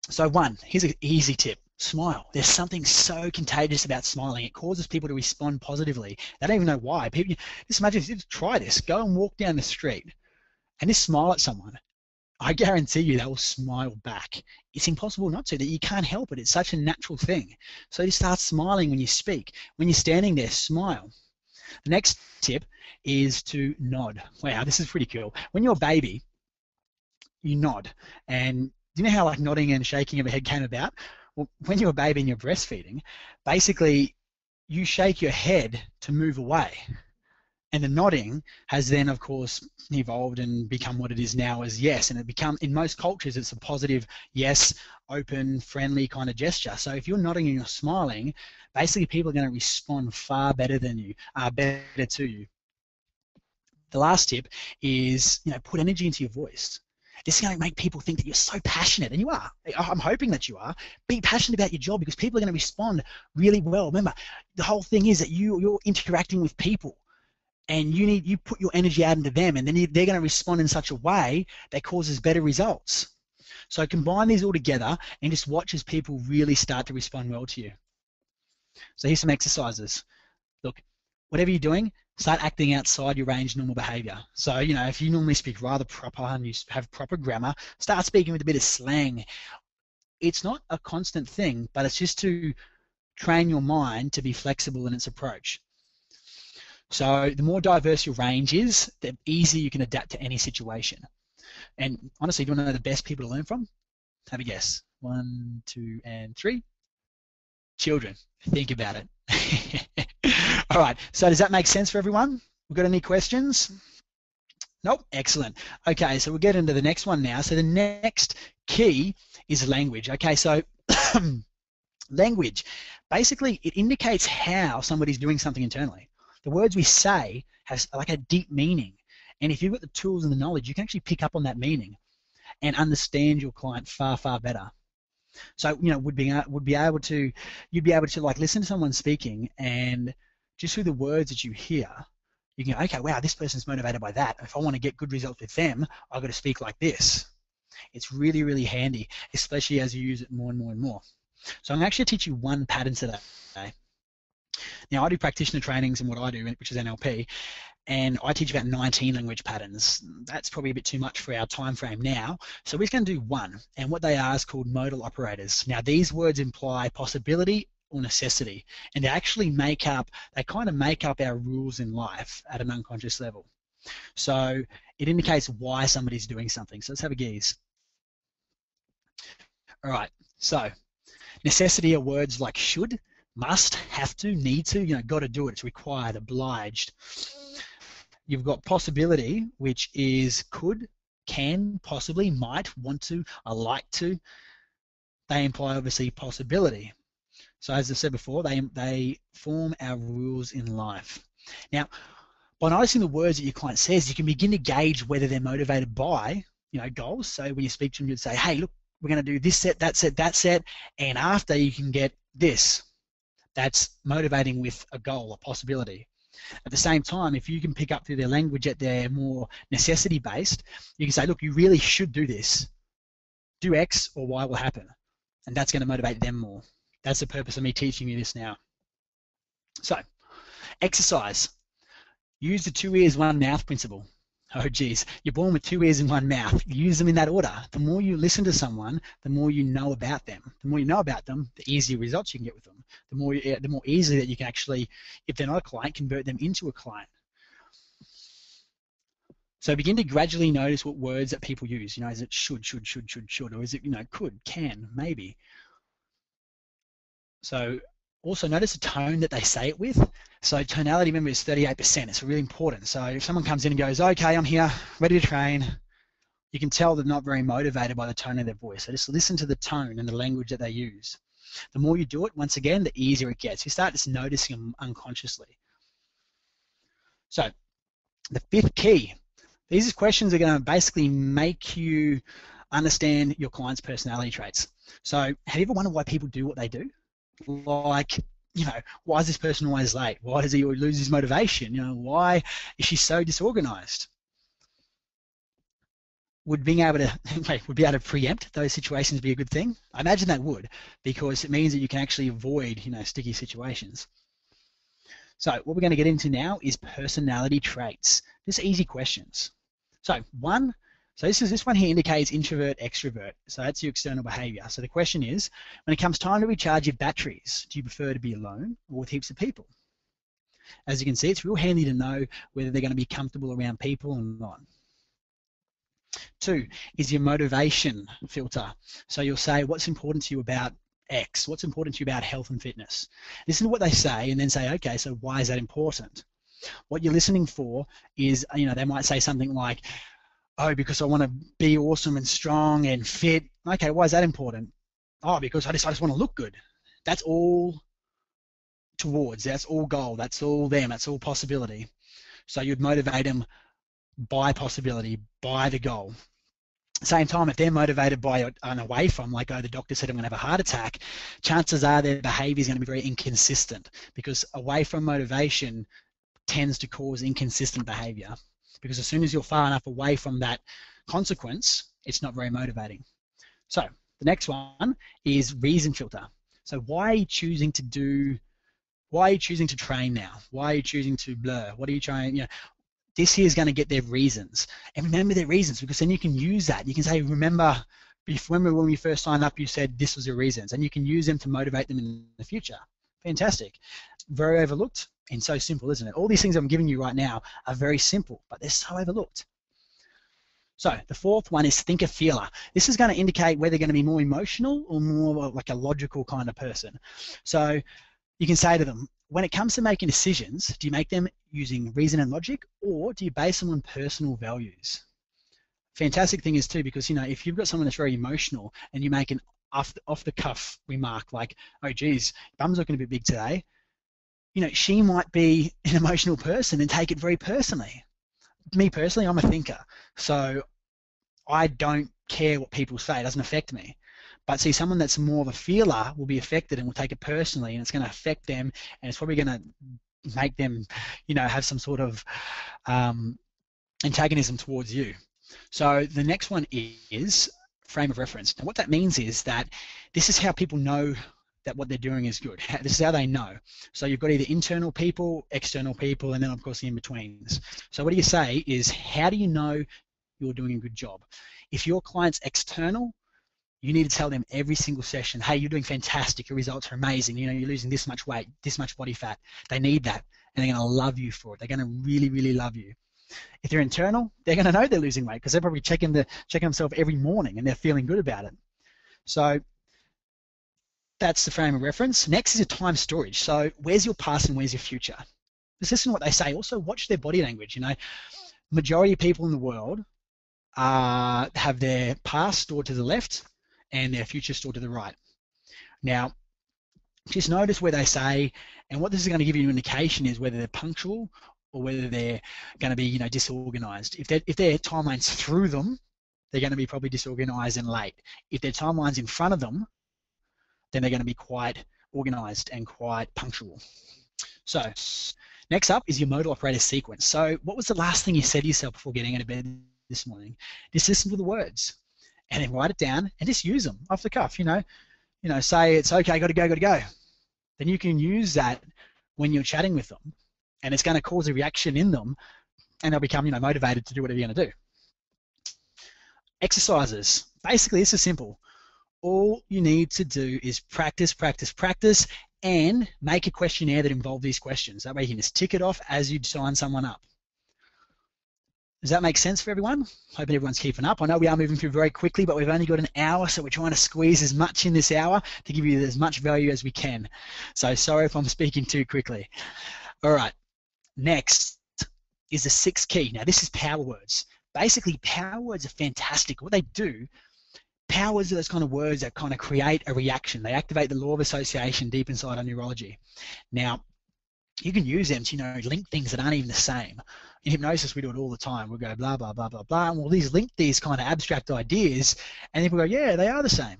So here's an easy tip. Smile. There's something so contagious about smiling. It causes people to respond positively. They don't even know why. People, just imagine, just try this. Go and walk down the street and just smile at someone. I guarantee you they will smile back. It's impossible not to. That you can't help it. It's such a natural thing. So just start smiling when you speak. When you're standing there, smile. The next tip is to nod. Wow, this is pretty cool. When you're a baby, you nod. And do you know how like nodding and shaking of a head came about? Well, when you're a baby and you're breastfeeding, basically you shake your head to move away. And the nodding has then, of course, evolved and become what it is now as yes. And in most cultures, it's a positive yes, open, friendly kind of gesture. So if you're nodding and you're smiling, basically people are going to respond far better than you, better to you. The last tip is, put energy into your voice. This is going to make people think that you're so passionate, and you are. I'm hoping that you are. Be passionate about your job because people are going to respond really well. Remember, the whole thing is that you're interacting with people, and you put your energy out into them, and then they're going to respond in such a way that causes better results. So combine these all together and just watch as people really start to respond well to you. So here's some exercises. Look, whatever you're doing, start acting outside your range of normal behavior. So, if you normally speak rather proper and you have proper grammar, start speaking with a bit of slang. It's not a constant thing, but it's just to train your mind to be flexible in its approach. So the more diverse your range is, the easier you can adapt to any situation. And honestly, do you want to know the best people to learn from? Have a guess. 1, 2, and 3. Children, think about it. All right, so does that make sense for everyone? We've got any questions? Nope, excellent. Okay, so we'll get into the next one now. So the next key is language. Okay, so language, basically it indicates how somebody's doing something internally. The words we say have like a deep meaning. And if you've got the tools and the knowledge, you can actually pick up on that meaning and understand your client far, far better. So, you know, you'd be able to like listen to someone speaking, and just through the words that you hear, you can go, okay, wow, this person's motivated by that. If I want to get good results with them, I've got to speak like this. It's really, really handy, especially as you use it more and more and more. So I'm going to actually teach you one pattern today. Now, I do practitioner trainings in what I do, which is NLP, and I teach about 19 language patterns. That's probably a bit too much for our time frame now, so we're just going to do one, and what they are is called modal operators. Now, these words imply possibility or necessity, and they actually kind of make up our rules in life at an unconscious level. So it indicates why somebody's doing something. So let's have a gaze. All right, so necessity are words like should, must, have to, need to, you know, got to do it, it's required, obliged. You've got possibility, which is could, can, possibly, might, want to, I like to. They imply obviously possibility. So as I said before, they form our rules in life. Now, by noticing the words that your client says, you can begin to gauge whether they're motivated by, you know, goals. So when you speak to them, you'd say, hey, look, we're going to do this set, that set, that set, and after you can get this. That's motivating with a goal, a possibility. At the same time, if you can pick up through their language that they're more necessity-based, you can say, look, you really should do this. Do X or Y will happen. And that's going to motivate them more. That's the purpose of me teaching you this now. So, exercise. Use the 2 ears, 1 mouth principle. Oh geez, you're born with 2 ears and 1 mouth. Use them in that order. The more you listen to someone, the more you know about them. The more you know about them, the easier results you can get with them. The more easily that you can actually, if they're not a client, convert them into a client. So begin to gradually notice what words that people use. You know, is it should, or is it, you know, could, can, maybe. So also notice the tone that they say it with. So tonality, remember, is 38%. It's really important. So if someone comes in and goes, okay, I'm here, ready to train, you can tell they're not very motivated by the tone of their voice. So just listen to the tone and the language that they use. The more you do it, once again, the easier it gets. You start just noticing them unconsciously. So the 5th key. These questions are going to basically make you understand your client's personality traits. So have you ever wondered why people do what they do? Like, you know, why is this person always late? Why does he always lose his motivation? You know, why is she so disorganized? Would being able to preempt those situations be a good thing? I imagine that would, because it means that you can actually avoid, you know, sticky situations. So what we're going to get into now is personality traits. Just easy questions. So this one here indicates introvert, extrovert. So that's your external behavior. So the question is, when it comes time to recharge your batteries, do you prefer to be alone or with heaps of people? As you can see, it's real handy to know whether they're going to be comfortable around people or not. 2 is your motivation filter. So you'll say, what's important to you about X? What's important to you about health and fitness? Listen to what they say and then say, okay, so why is that important? What you're listening for is, you know, they might say something like, oh, because I want to be awesome and strong and fit. Okay, why is that important? Oh, because I just want to look good. That's all towards, that's all goal, that's all them, that's all possibility. So you'd motivate them by possibility, by the goal. Same time, if they're motivated by an away from, like, oh, the doctor said I'm going to have a heart attack, chances are their behavior is going to be very inconsistent, because away from motivation tends to cause inconsistent behavior. Because as soon as you're far enough away from that consequence, it's not very motivating. So the next one is reason filter. So why are you choosing to train now? Why are you choosing to blur? What are you trying, you know, this here is going to get their reasons. And remember their reasons, because then you can use that. You can say, remember when we first signed up, you said this was your reasons, and you can use them to motivate them in the future. Fantastic. Very overlooked and so simple, isn't it? All these things I'm giving you right now are very simple, but they're so overlooked. So the fourth one is thinker feeler. This is going to indicate whether they're going to be more emotional or more like a logical kind of person. So you can say to them, when it comes to making decisions, do you make them using reason and logic, or do you base them on personal values? Fantastic thing is too, because if you've got someone that's very emotional and you make an off the cuff remark like, oh geez, bum's looking a bit big today, she might be an emotional person and take it very personally. Me personally, I'm a thinker, so I don't care what people say. It doesn't affect me. But see, someone that's more of a feeler will be affected and will take it personally, and it's going to affect them, and it's probably going to make them, have some sort of antagonism towards you. So the next one is frame of reference. And what that means is that this is how people know that what they're doing is good. This is how they know. So you've got either internal people, external people, and then of course the in-betweens. So what do you say is, how do you know you're doing a good job? If your client's external, you need to tell them every single session, hey, you're doing fantastic, your results are amazing, you're losing this much weight, this much body fat. They need that, and they're going to love you for it. They're going to really, really love you. If they're internal, they're going to know they're losing weight because they're probably checking themselves every morning and they're feeling good about it. So that's the frame of reference. Next is your time storage. So where's your past and where's your future? Just listen to what they say. Also watch their body language. Majority of people in the world have their past stored to the left and their future stored to the right. Now, just notice where they say, and what this is going to give you an indication is whether they're punctual or whether they're going to be, disorganized. If their timeline's through them, they're going to be probably disorganized and late. If their timeline's in front of them, then they're going to be quite organized and quite punctual. So next up is your modal operator sequence. So what was the last thing you said to yourself before getting out of bed this morning? Just listen to the words and then write it down and just use them off the cuff. Say it's okay, got to go. Then you can use that when you're chatting with them, and it's going to cause a reaction in them, and they'll become, motivated to do whatever you're going to do. Exercises. Basically, this is simple. All you need to do is practice, and make a questionnaire that involves these questions. That way you can just tick it off as you sign someone up. Does that make sense for everyone? Hoping everyone's keeping up. I know we are moving through very quickly, but we've only got an hour, so we're trying to squeeze as much in this hour to give you as much value as we can. So sorry if I'm speaking too quickly. All right. Next is the sixth key. Now this is power words. Basically, power words are fantastic. What they do, power words are those kind of words that kind of create a reaction. They activate the law of association deep inside our neurology. Now, you can use them to, link things that aren't even the same. In hypnosis, we do it all the time. We'll go blah, blah, blah, blah, blah, and we'll link these kind of abstract ideas, and people go, yeah, they are the same.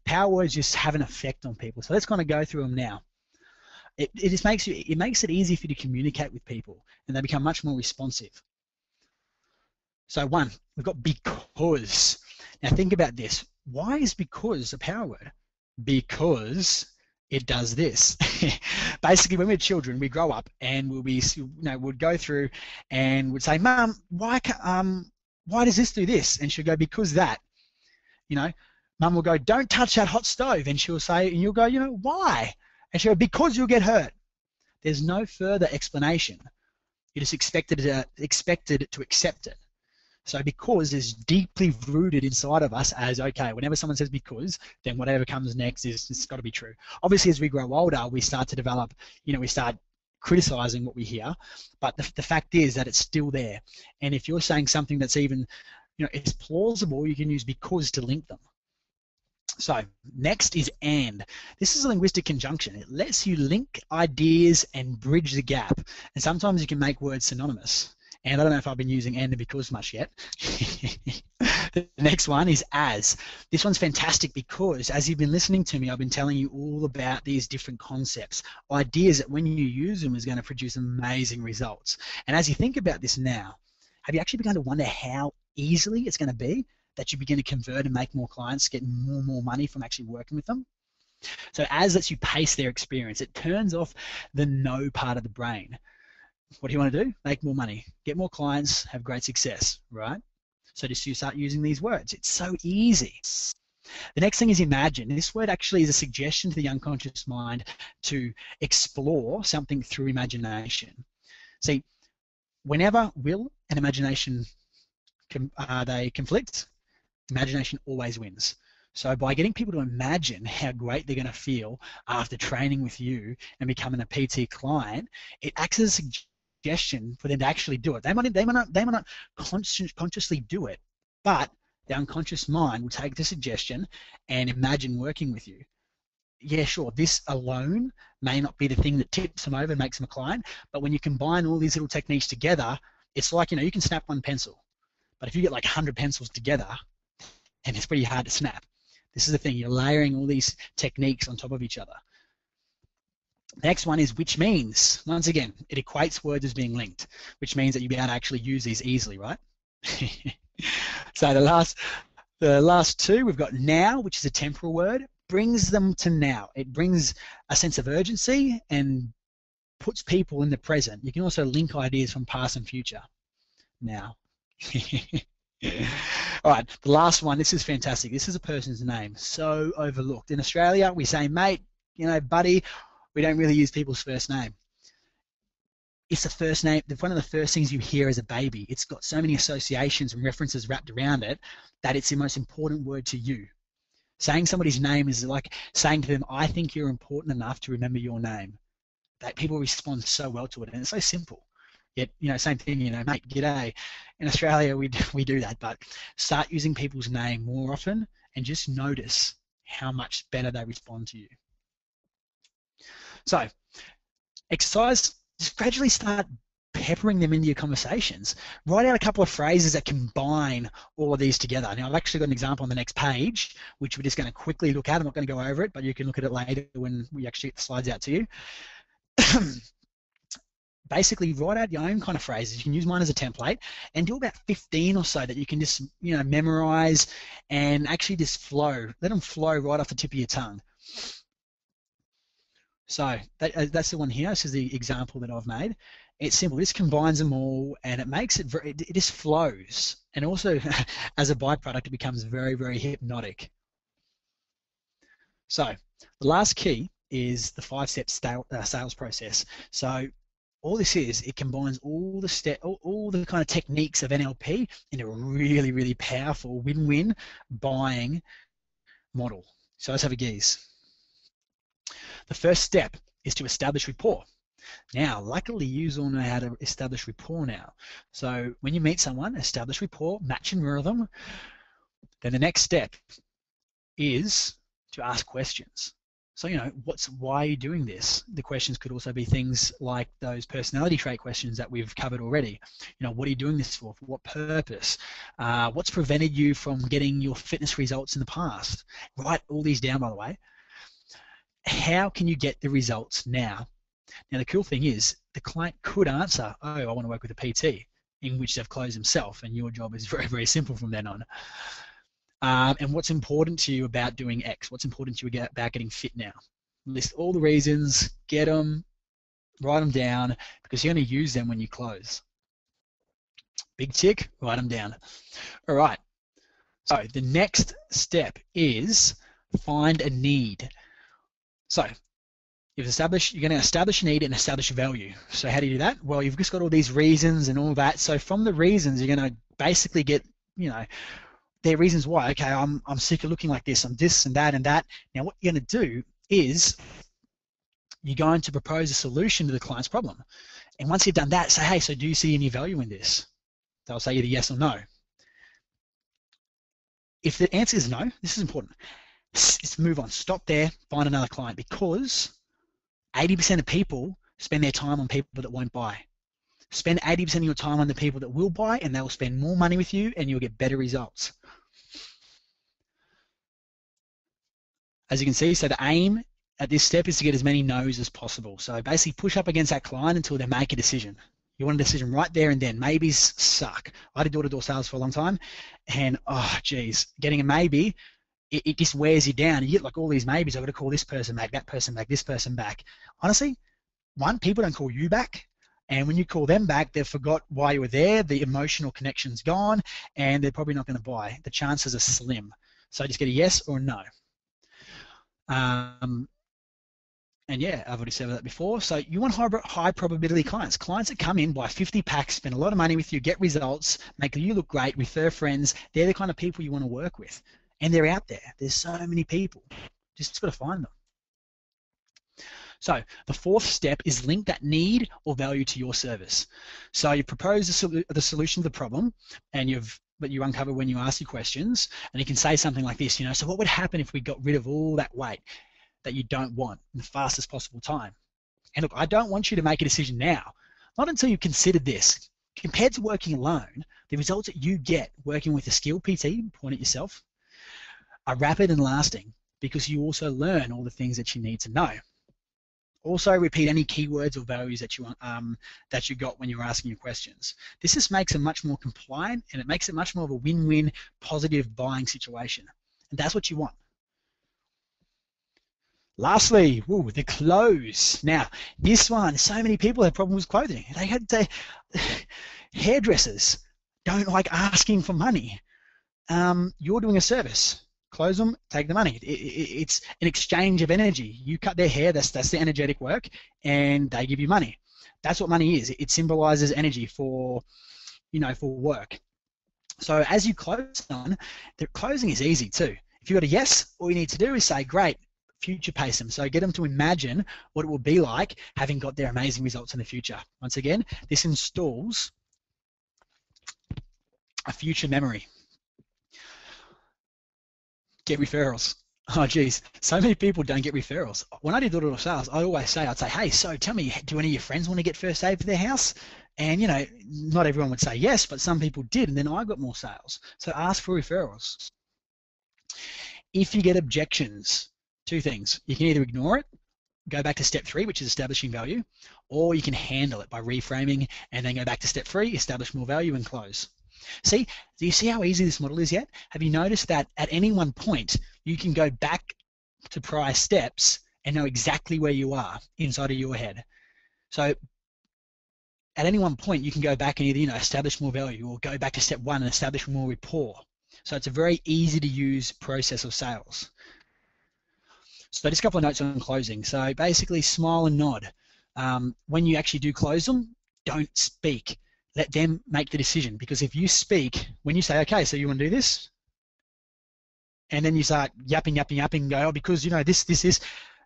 Power words just have an effect on people. So let's kind of go through them now. It just makes it easy for you to communicate with people, and they become much more responsive. So one, we've got because. Now think about this. Why is because a power word? Because it does this. Basically, when we're children, we grow up and we'd go through and would say, Mum, why does this do this? And she'll go, because that. Mum will go, don't touch that hot stove, and she'll say, and you'll go, why? And she'll go, because you'll get hurt. There's no further explanation. You're just expected to accept it. So because is deeply rooted inside of us as, okay, whenever someone says because, then whatever comes next it's got to be true. Obviously, as we grow older, we start to develop, we start criticizing what we hear, but the fact is that it's still there. And if you're saying something that's even, it's plausible, you can use because to link them. So next is and. This is a linguistic conjunction. It lets you link ideas and bridge the gap. And sometimes you can make words synonymous. And I don't know if I've been using and because much yet. The next one is as. This one's fantastic because as you've been listening to me, I've been telling you all about these different concepts, ideas that when you use them is going to produce amazing results. And as you think about this now, have you actually begun to wonder how easily it's going to be that you begin to convert and make more clients, get more and more money from actually working with them? So as lets you pace their experience. It turns off the no part of the brain. What do you want to do? Make more money, get more clients, have great success, right? So just you start using these words. It's so easy. The next thing is imagine. This word actually is a suggestion to the unconscious mind to explore something through imagination. See, whenever will and imagination they conflict, imagination always wins. So by getting people to imagine how great they're going to feel after training with you and becoming a PT client, it acts as a suggestion for them to actually do it. They might not consciously do it, but the unconscious mind will take the suggestion and imagine working with you. Yeah, sure, this alone may not be the thing that tips them over and makes them a client, but when you combine all these little techniques together, it's like, you can snap one pencil, but if you get like 100 pencils together, and it's pretty hard to snap. This is the thing, you're layering all these techniques on top of each other. The next one is which means. Once again, it equates words as being linked, which means that you'll be able to actually use these easily, right? So the last two, we've got now, which is a temporal word, brings them to now. It brings a sense of urgency and puts people in the present. You can also link ideas from past and future. Now. All right, the last one, this is fantastic. This is a person's name, so overlooked. In Australia, we say, mate, buddy, we don't really use people's first name. It's the first name, one of the first things you hear as a baby. It's got so many associations and references wrapped around it that it's the most important word to you. Saying somebody's name is like saying to them, I think you're important enough to remember your name. That people respond so well to it, and it's so simple. Yet, same thing, mate, g'day. In Australia, we do that, but start using people's name more often and just notice how much better they respond to you. So, exercise, just gradually start peppering them into your conversations. Write out a couple of phrases that combine all of these together. Now, I've actually got an example on the next page, which we're just going to quickly look at. I'm not going to go over it, but you can look at it later when we actually get the slides out to you. Basically, write out your own kind of phrases. You can use mine as a template and do about 15 or so that you can just, memorize and actually just flow. Let them flow right off the tip of your tongue. So that's the one here. This is the example that I've made. It's simple. This combines them all, and it makes it it just flows. And also, as a byproduct, it becomes very, very hypnotic. So the last key is the 5-step sales process. So all this is, it combines all the kind of techniques of NLP in a really, really powerful win-win buying model. So let's have a gaze. The first step is to establish rapport. Now, luckily, you all know how to establish rapport now. So when you meet someone, establish rapport, match and mirror them. Then the next step is to ask questions. So, why are you doing this? The questions could also be things like those personality trait questions that we've covered already. What are you doing this for? For what purpose? What's prevented you from getting your fitness results in the past? Write all these down, by the way. How can you get the results now? Now, the cool thing is the client could answer, oh, I want to work with a PT, in which they've closed themselves, and your job is very, very simple from then on. And what's important to you about doing X? What's important to you about getting fit now? List all the reasons, get them, write them down, because you're going to use them when you close. Big tick, write them down. All right. So the next step is find a need. So you're going to establish a need and establish a value. So how do you do that? Well, you've just got all these reasons and all that. So from the reasons, you're going to basically get, their reasons why. Okay, I'm sick of looking like this. I'm this and that and that. Now, what you're going to do is you're going to propose a solution to the client's problem. And once you've done that, say, hey, so do you see any value in this? They'll say either yes or no. If the answer is no, this is important. Let's move on. Stop there. Find another client, because 80% of people spend their time on people that won't buy. Spend 80% of your time on the people that will buy, and they will spend more money with you, and you'll get better results. As you can see, so the aim at this step is to get as many no's as possible. So basically push up against that client until they make a decision. You want a decision right there and then. Maybes suck. I did door-to-door sales for a long time, and oh geez, getting a maybe, it just wears you down. You get like all these maybes. I've got to call this person back, that person back, this person back. Honestly, one, people don't call you back, and when you call them back, they've forgot why you were there, the emotional connection's gone, and they're probably not going to buy. The chances are slim. So just get a yes or a no. And yeah, I've already said that before. So you want high probability clients. Clients that come in, buy 50 packs, spend a lot of money with you, get results, make you look great, refer friends. They're the kind of people you want to work with. And they're out there. There's so many people. Just got to find them. So the fourth step is link that need or value to your service. So you propose the solution to the problem, and you uncover when you ask your questions, and you can say something like this, so what would happen if we got rid of all that weight that you don't want in the fastest possible time? And look, I don't want you to make a decision now, not until you've considered this. Compared to working alone, the results that you get working with a skilled PT, point at yourself, are rapid and lasting because you also learn all the things that you need to know. Also, repeat any keywords or values that you got when you're asking your questions. This just makes it much more compliant, and it makes it much more of a win-win, positive buying situation. And that's what you want. Lastly, the clothes. Now, this one, so many people have problems with clothing. Hairdressers don't like asking for money. You're doing a service. Close them, take the money. It's an exchange of energy. You cut their hair, that's the energetic work, and they give you money. That's what money is. It symbolizes energy for work. So as you close on, the closing is easy too. If you've got a yes, all you need to do is say, great, future pace them. So get them to imagine what it will be like having got their amazing results in the future. Once again, this installs a future memory. Get referrals. Oh geez, so many people don't get referrals. When I did door-to-door sales, I'd say, hey, so tell me, do any of your friends want to get first aid for their house? And not everyone would say yes, but some people did, and then I got more sales. So ask for referrals. If you get objections, two things. You can either ignore it, go back to step 3, which is establishing value, or you can handle it by reframing and then go back to step 3, establish more value, and close. See, do you see how easy this model is yet? Have you noticed that at any one point you can go back to prior steps and know exactly where you are inside of your head? So at any one point you can go back and either establish more value or go back to step 1 and establish more rapport. So it's a very easy to use process of sales. So just a couple of notes on closing. So basically smile and nod. When you actually do close them, don't speak. Let them make the decision, because if you speak, when you say, okay, so you want to do this, and then you start yapping, go, oh, because this,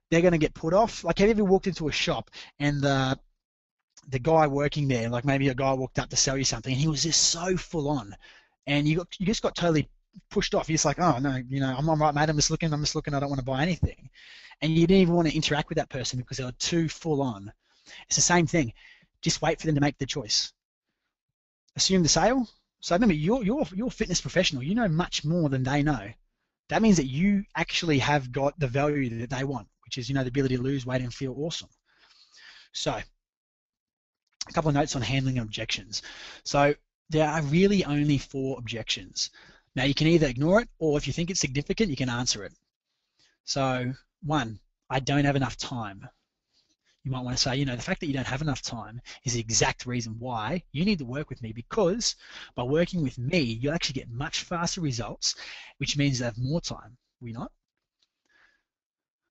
they're going to get put off. Like, have you ever walked into a shop and the guy working there, like maybe a guy walked up to sell you something, and he was just so full on, and you just got totally pushed off. You're just like, oh no, I'm all right, mate. I'm just looking. I don't want to buy anything, and you didn't even want to interact with that person because they were too full on. It's the same thing. Just wait for them to make the choice. Assume the sale. So remember, you're a fitness professional. You know much more than they know. That means that you actually have got the value that they want, which is the ability to lose weight and feel awesome. So a couple of notes on handling objections. So there are really only 4 objections. Now you can either ignore it, or if you think it's significant, you can answer it. So 1, I don't have enough time. You might want to say, the fact that you don't have enough time is the exact reason why you need to work with me, because by working with me, you'll actually get much faster results, which means you have more time. Will you not?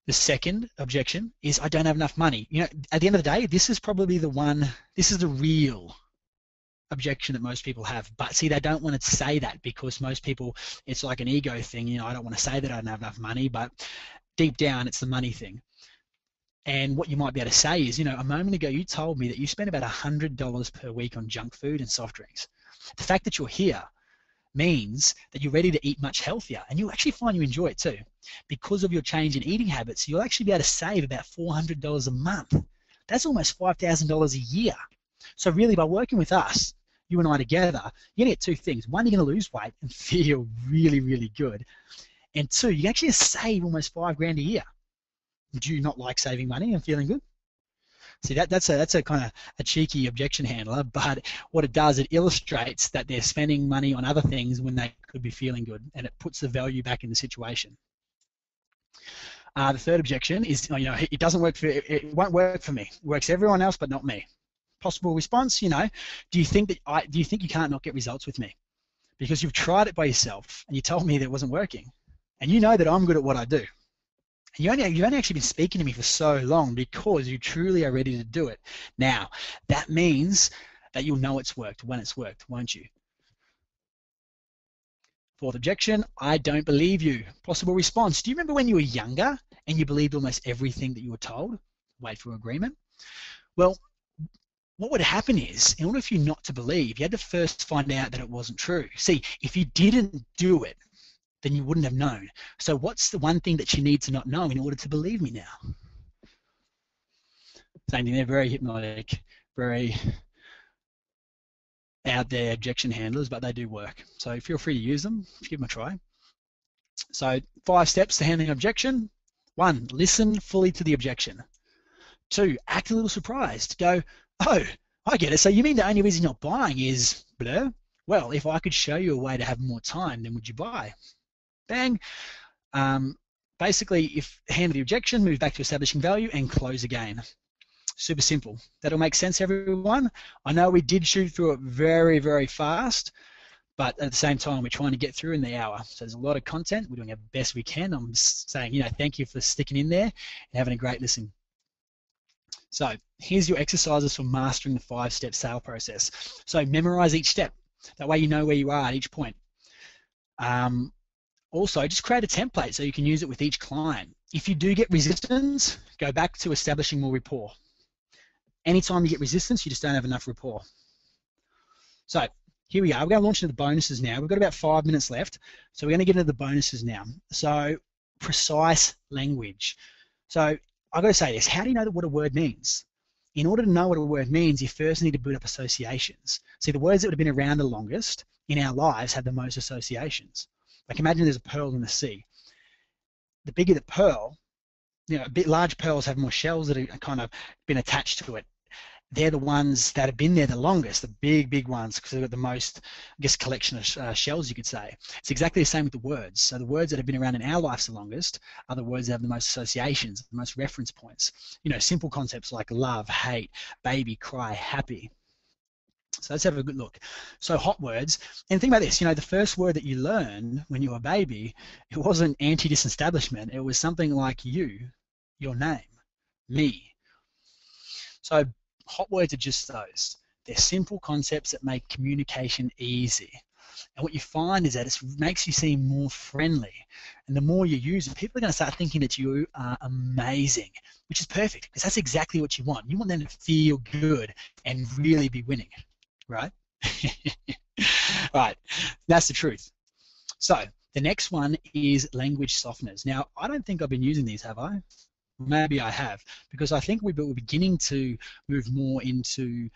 The second objection is, I don't have enough money. At the end of the day, this is probably this is the real objection that most people have. But see, they don't want to say that because most people, it's like an ego thing. I don't want to say that I don't have enough money, but deep down, it's the money thing. And what you might be able to say is, a moment ago you told me that you spend about $100 per week on junk food and soft drinks. The fact that you're here means that you're ready to eat much healthier, and you'll actually find you enjoy it too. Because of your change in eating habits, you'll actually be able to save about $400 a month. That's almost $5,000 a year. So really, by working with us, you and I together, you're going to get 2 things. 1, you're going to lose weight and feel really, really good. And 2, you can actually save almost $5,000 a year. Do you not like saving money and feeling good? See, that's a kind of a cheeky objection handler, but what it does, it illustrates that they're spending money on other things when they could be feeling good, and it puts the value back in the situation. The third objection is, it doesn't work it won't work for me. It works for everyone else, but not me. Possible response, do you think you can't not get results with me because you've tried it by yourself and you told me that it wasn't working, and you know that I'm good at what I do. You've only actually been speaking to me for so long because you truly are ready to do it. Now, that means that you'll know it's worked when it's worked, won't you? Fourth objection, I don't believe you. Possible response, do you remember when you were younger and you believed almost everything that you were told? Wait for agreement. Well, what would happen is, in order for you not to believe, you had to first find out that it wasn't true. See, if you didn't do it, then you wouldn't have known. So what's the one thing that you need to not know in order to believe me now? Same thing, they're very hypnotic, very out there objection handlers, but they do work. So feel free to use them, give them a try. So 5 steps to handling objection. 1, listen fully to the objection. 2, act a little surprised. Go, oh, I get it. So you mean the only reason you're not buying is blur? Well, if I could show you a way to have more time, then would you buy? Bang. Basically, if handle the objection, move back to establishing value and close again. Super simple. That'll make sense, everyone? I know we did shoot through it very, very fast, but at the same time, we're trying to get through in the hour. So there's a lot of content. We're doing our best we can. I'm saying, thank you for sticking in there and having a great listen. So here's your exercises for mastering the 5-step sale process. So memorize each step. That way you know where you are at each point. Also, just create a template so you can use it with each client. If you do get resistance, go back to establishing more rapport. Anytime you get resistance, you just don't have enough rapport. So here we are. We're going to launch into the bonuses now. We've got about 5 minutes left. So we're going to get into the bonuses now. So precise language. So I've got to say this. How do you know what a word means? In order to know what a word means, you first need to build up associations. See, the words that would have been around the longest in our lives have the most associations. Like imagine there's a pearl in the sea. The bigger the pearl, large pearls have more shells that are kind of been attached to it. They're the ones that have been there the longest, the big ones, because they've got the most, I guess, collection of shells, you could say. It's exactly the same with the words. So the words that have been around in our lives the longest are the words that have the most associations, the most reference points. Simple concepts like love, hate, baby, cry, happy. So let's have a good look. So hot words, and think about this, the first word that you learn when you were a baby, it wasn't anti-disestablishment, it was something like you, your name, me. So hot words are just those. They're simple concepts that make communication easy. And what you find is that it makes you seem more friendly. And the more you use it, people are going to start thinking that you are amazing, which is perfect, because that's exactly what you want. You want them to feel good and really be winning, right? Right, that's the truth. So the next one is language softeners. Now, I don't think I've been using these, have I? Maybe I have, because I think we're beginning to move more into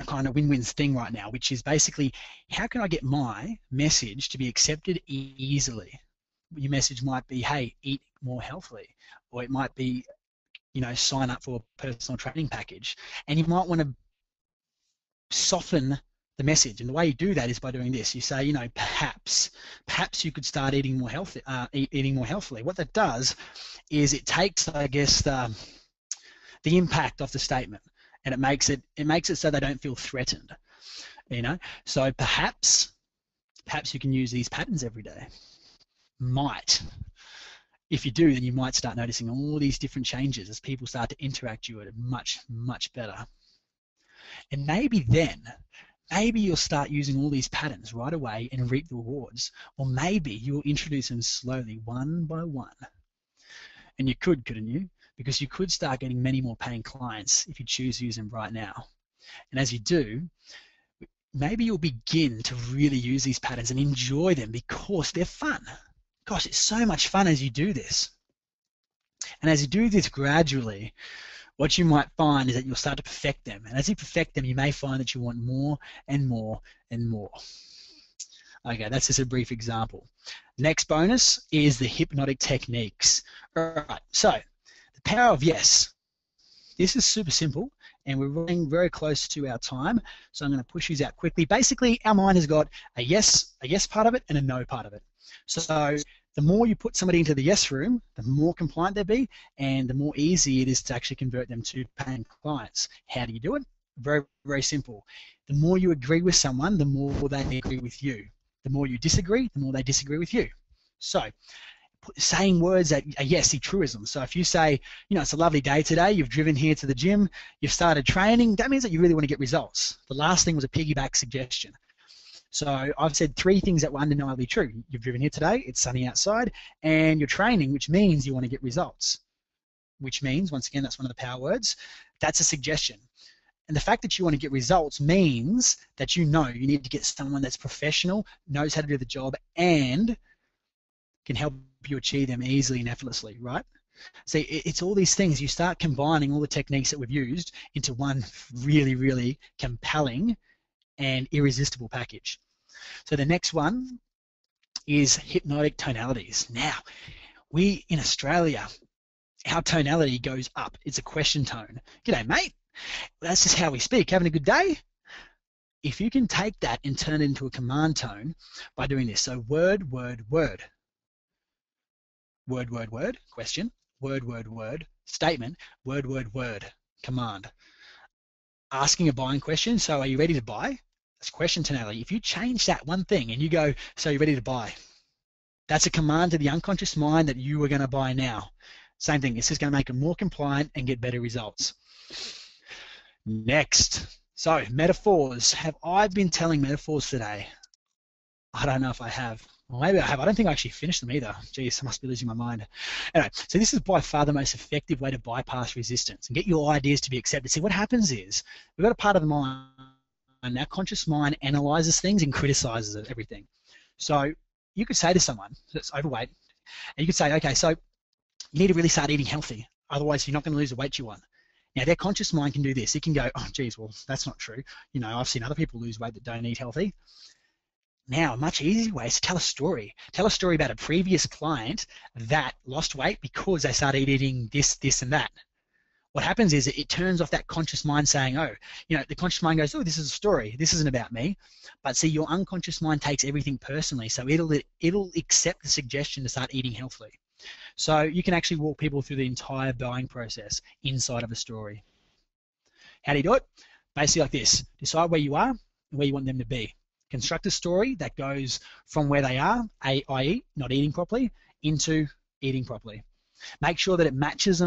a kind of win-wins thing right now, which is basically, how can I get my message to be accepted easily? Your message might be, hey, eat more healthily, or it might be, sign up for a personal training package, and you might want to soften the message, and the way you do that is by doing this. You say, perhaps you could start eating more healthily. What that does is it takes, I guess, the impact off the statement, and it makes it so they don't feel threatened. So perhaps you can use these patterns every day. Might. If you do, then you might start noticing all these different changes as people start to interact with you much better. And maybe you'll start using all these patterns right away and reap the rewards. Or maybe you'll introduce them slowly, one by one. And you couldn't you? Because you could start getting many more paying clients if you choose to use them right now. And as you do, maybe you'll begin to really use these patterns and enjoy them because they're fun. Gosh, it's so much fun as you do this. And as you do this gradually, what you might find is that you'll start to perfect them. And as you perfect them, you may find that you want more and more and more. Okay, that's just a brief example. Next bonus is the hypnotic techniques. All right, so the power of yes. This is super simple, and we're running very close to our time, so I'm going to push these out quickly. Basically, our mind has got a yes part of it and a no part of it. So the more you put somebody into the yes room, the more compliant they'll be, and the more easy it is to actually convert them to paying clients. How do you do it? Very, very simple. The more you agree with someone, the more they agree with you. The more you disagree, the more they disagree with you. So saying words that are yes, truisms. So if you say, it's a lovely day today, you've driven here to the gym, you've started training, that means that you really want to get results. The last thing was a piggyback suggestion. So I've said 3 things that were undeniably true. You've driven here today, it's sunny outside, and you're training, which means you want to get results. Which means, once again, that's one of the power words, that's a suggestion. And the fact that you want to get results means that you need to get someone that's professional, knows how to do the job, and can help you achieve them easily and effortlessly, right? See, it's all these things. You start combining all the techniques that we've used into one really, really compelling and irresistible package. So the next one is hypnotic tonalities. Now, we in Australia, our tonality goes up. It's a question tone. G'day, mate. That's just how we speak. Having a good day? If you can take that and turn it into a command tone by doing this. So word, word, word. Word, word, word, question. Word, word, word, statement. Word, word, word, command. Asking a buying question. So are you ready to buy? That's question tonality. If you change that one thing and you go, so you're ready to buy, that's a command to the unconscious mind that you are going to buy now. Same thing. It's just going to make them more compliant and get better results. Next. So metaphors. Have I been telling metaphors today? I don't know if I have. Well, maybe I have. I don't think I actually finished them either. Jeez, I must be losing my mind. Anyway, so this is by far the most effective way to bypass resistance and get your ideas to be accepted. See, what happens is we've got a part of the mind, and our conscious mind analyzes things and criticizes everything. So you could say to someone that's overweight, and you could say, okay, so you need to really start eating healthy. Otherwise, you're not going to lose the weight you want. Now, their conscious mind can do this. It can go, oh, geez, well, that's not true. I've seen other people lose weight that don't eat healthy. Now, a much easier way is to tell a story. Tell a story about a previous client that lost weight because they started eating this, this, and that. What happens is it turns off that conscious mind saying, oh, the conscious mind goes, oh, this is a story. This isn't about me. But see, your unconscious mind takes everything personally, so it'll accept the suggestion to start eating healthily. So you can actually walk people through the entire buying process inside of a story. How do you do it? Basically like this. Decide where you are and where you want them to be. Construct a story that goes from where they are, i.e. not eating properly, into eating properly. Make sure that it matches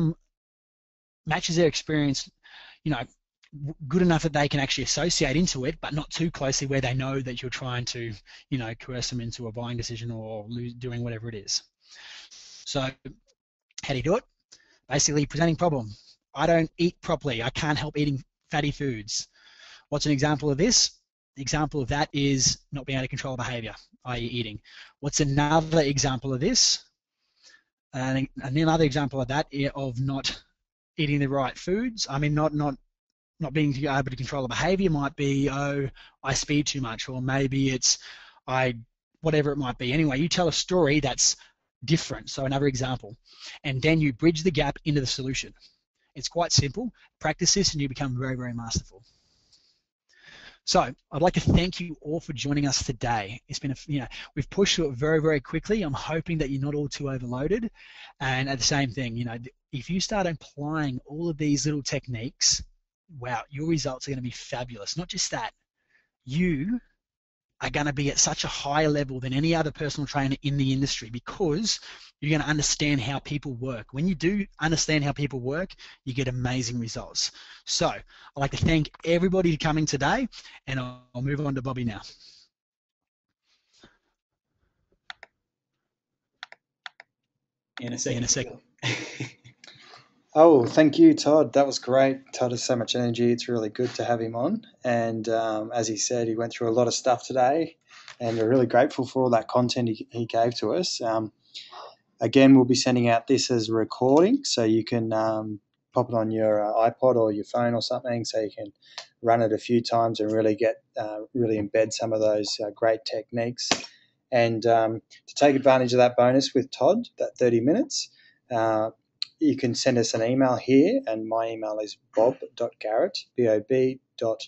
their experience, good enough that they can actually associate into it, but not too closely where they know that you're trying to, coerce them into a buying decision or doing whatever it is. So how do you do it? Basically, presenting problem. I don't eat properly. I can't help eating fatty foods. What's an example of this? The example of that is not being able to control behavior, i.e. eating. What's another example of this? And another example of that of not eating the right foods. I mean, not being able to control the behavior might be, oh, I speed too much, or maybe it's whatever it might be. Anyway, you tell a story that's different. So another example. And then you bridge the gap into the solution. It's quite simple. Practice this and you become very, very masterful. So I'd like to thank you all for joining us today. It's been we've pushed through it very, very quickly. I'm hoping that you're not all too overloaded. And at the same thing, if you start applying all of these little techniques, wow, your results are going to be fabulous. Not just that, you are going to be at such a higher level than any other personal trainer in the industry because you're going to understand how people work. When you do understand how people work, you get amazing results. So I'd like to thank everybody for coming today, and I'll move on to Bobby now. In a second. Oh, thank you, Todd. That was great. Todd has so much energy. It's really good to have him on. And as he said, he went through a lot of stuff today, and we're really grateful for all that content he gave to us. Again, we'll be sending out this as a recording, so you can pop it on your iPod or your phone or something, so you can run it a few times and really really embed some of those great techniques. And to take advantage of that bonus with Todd, that 30 minutes, you can send us an email here, and my email is bob.garrett, bob.garrett,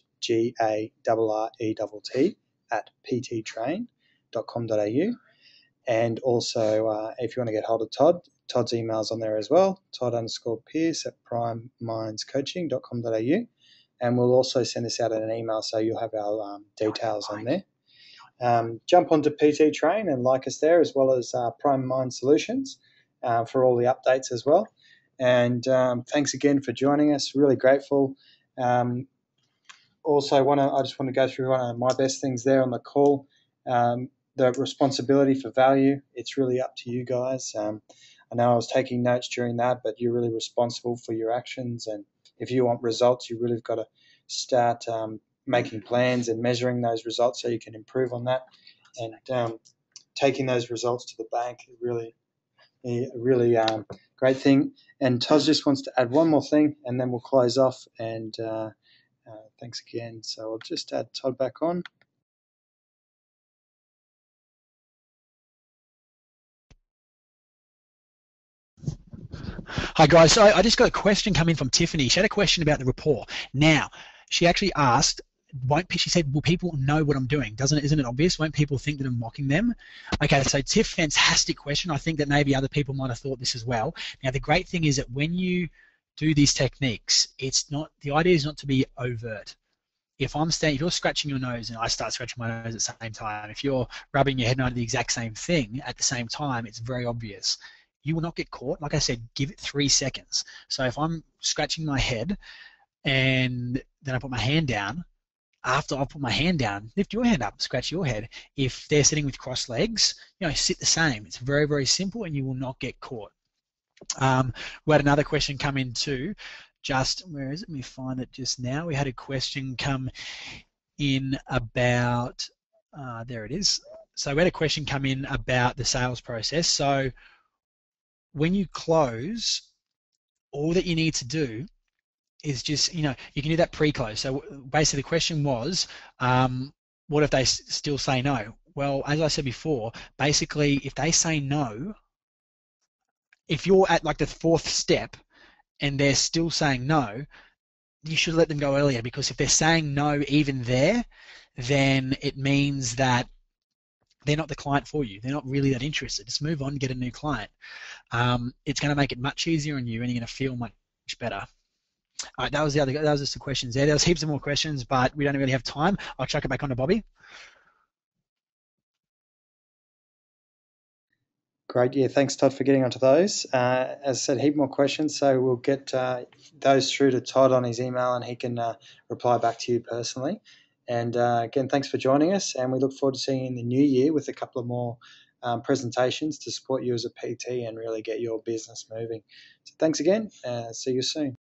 @pttrain.com.au. And also, if you want to get hold of Todd, Todd's email's on there as well, Todd_Pierce @primemindscoaching.com.au. And we'll also send this out in an email, so you'll have our details on there. jump onto PT Train and like us there, as well as Prime Mind Solutions for all the updates as well. And thanks again for joining us. Really grateful. Also, I just want to go through one of my best things there on the call. The responsibility for value. It's really up to you guys. I know I was taking notes during that, but you're really responsible for your actions. And if you want results, you really have got to start making plans and measuring those results so you can improve on that. And taking those results to the bank is really great thing. And Toz just wants to add one more thing, and then we'll close off. And thanks again. So I'll just add Todd back on. Hi guys, so I just got a question come in from Tiffany. She had a question about the report. Now, she actually asked, she said, will people know what I'm doing? Isn't it obvious? Won't people think that I'm mocking them? Okay, so Tiff, fantastic question. I think that maybe other people might have thought this as well. Now, the great thing is that when you do these techniques, the idea is not to be overt. If you're scratching your nose and I start scratching my nose at the same time, if you're rubbing your head and I do the exact same thing at the same time, it's very obvious. You will not get caught. Like I said, give it 3 seconds. So if I'm scratching my head and then I put my hand down, after I put my hand down, lift your hand up, scratch your head. If they're sitting with crossed legs, sit the same. It's very, very simple and you will not get caught. We had another question come in too. Where is it? Let me find it just now. We had a question come in about, there it is. So we had a question come in about the sales process. So when you close, all that you need to do is just, you can do that pre-close. So basically the question was, what if they still say no? Well, as I said before, basically if they say no, if you're at like the 4th step and they're still saying no, you should let them go earlier, because if they're saying no even there, then it means that they're not the client for you. They're not really that interested. Just move on, get a new client. It's going to make it much easier on you and you're going to feel much better. All right, that was just the questions there. There was heaps of more questions, but we don't really have time. I'll chuck it back on to Bobby. Great. Yeah, thanks, Todd, for getting onto those. As I said, heap more questions, so we'll get those through to Todd on his email and he can reply back to you personally. And again, thanks for joining us, and we look forward to seeing you in the new year with a couple of more presentations to support you as a PT and really get your business moving. So thanks again. See you soon.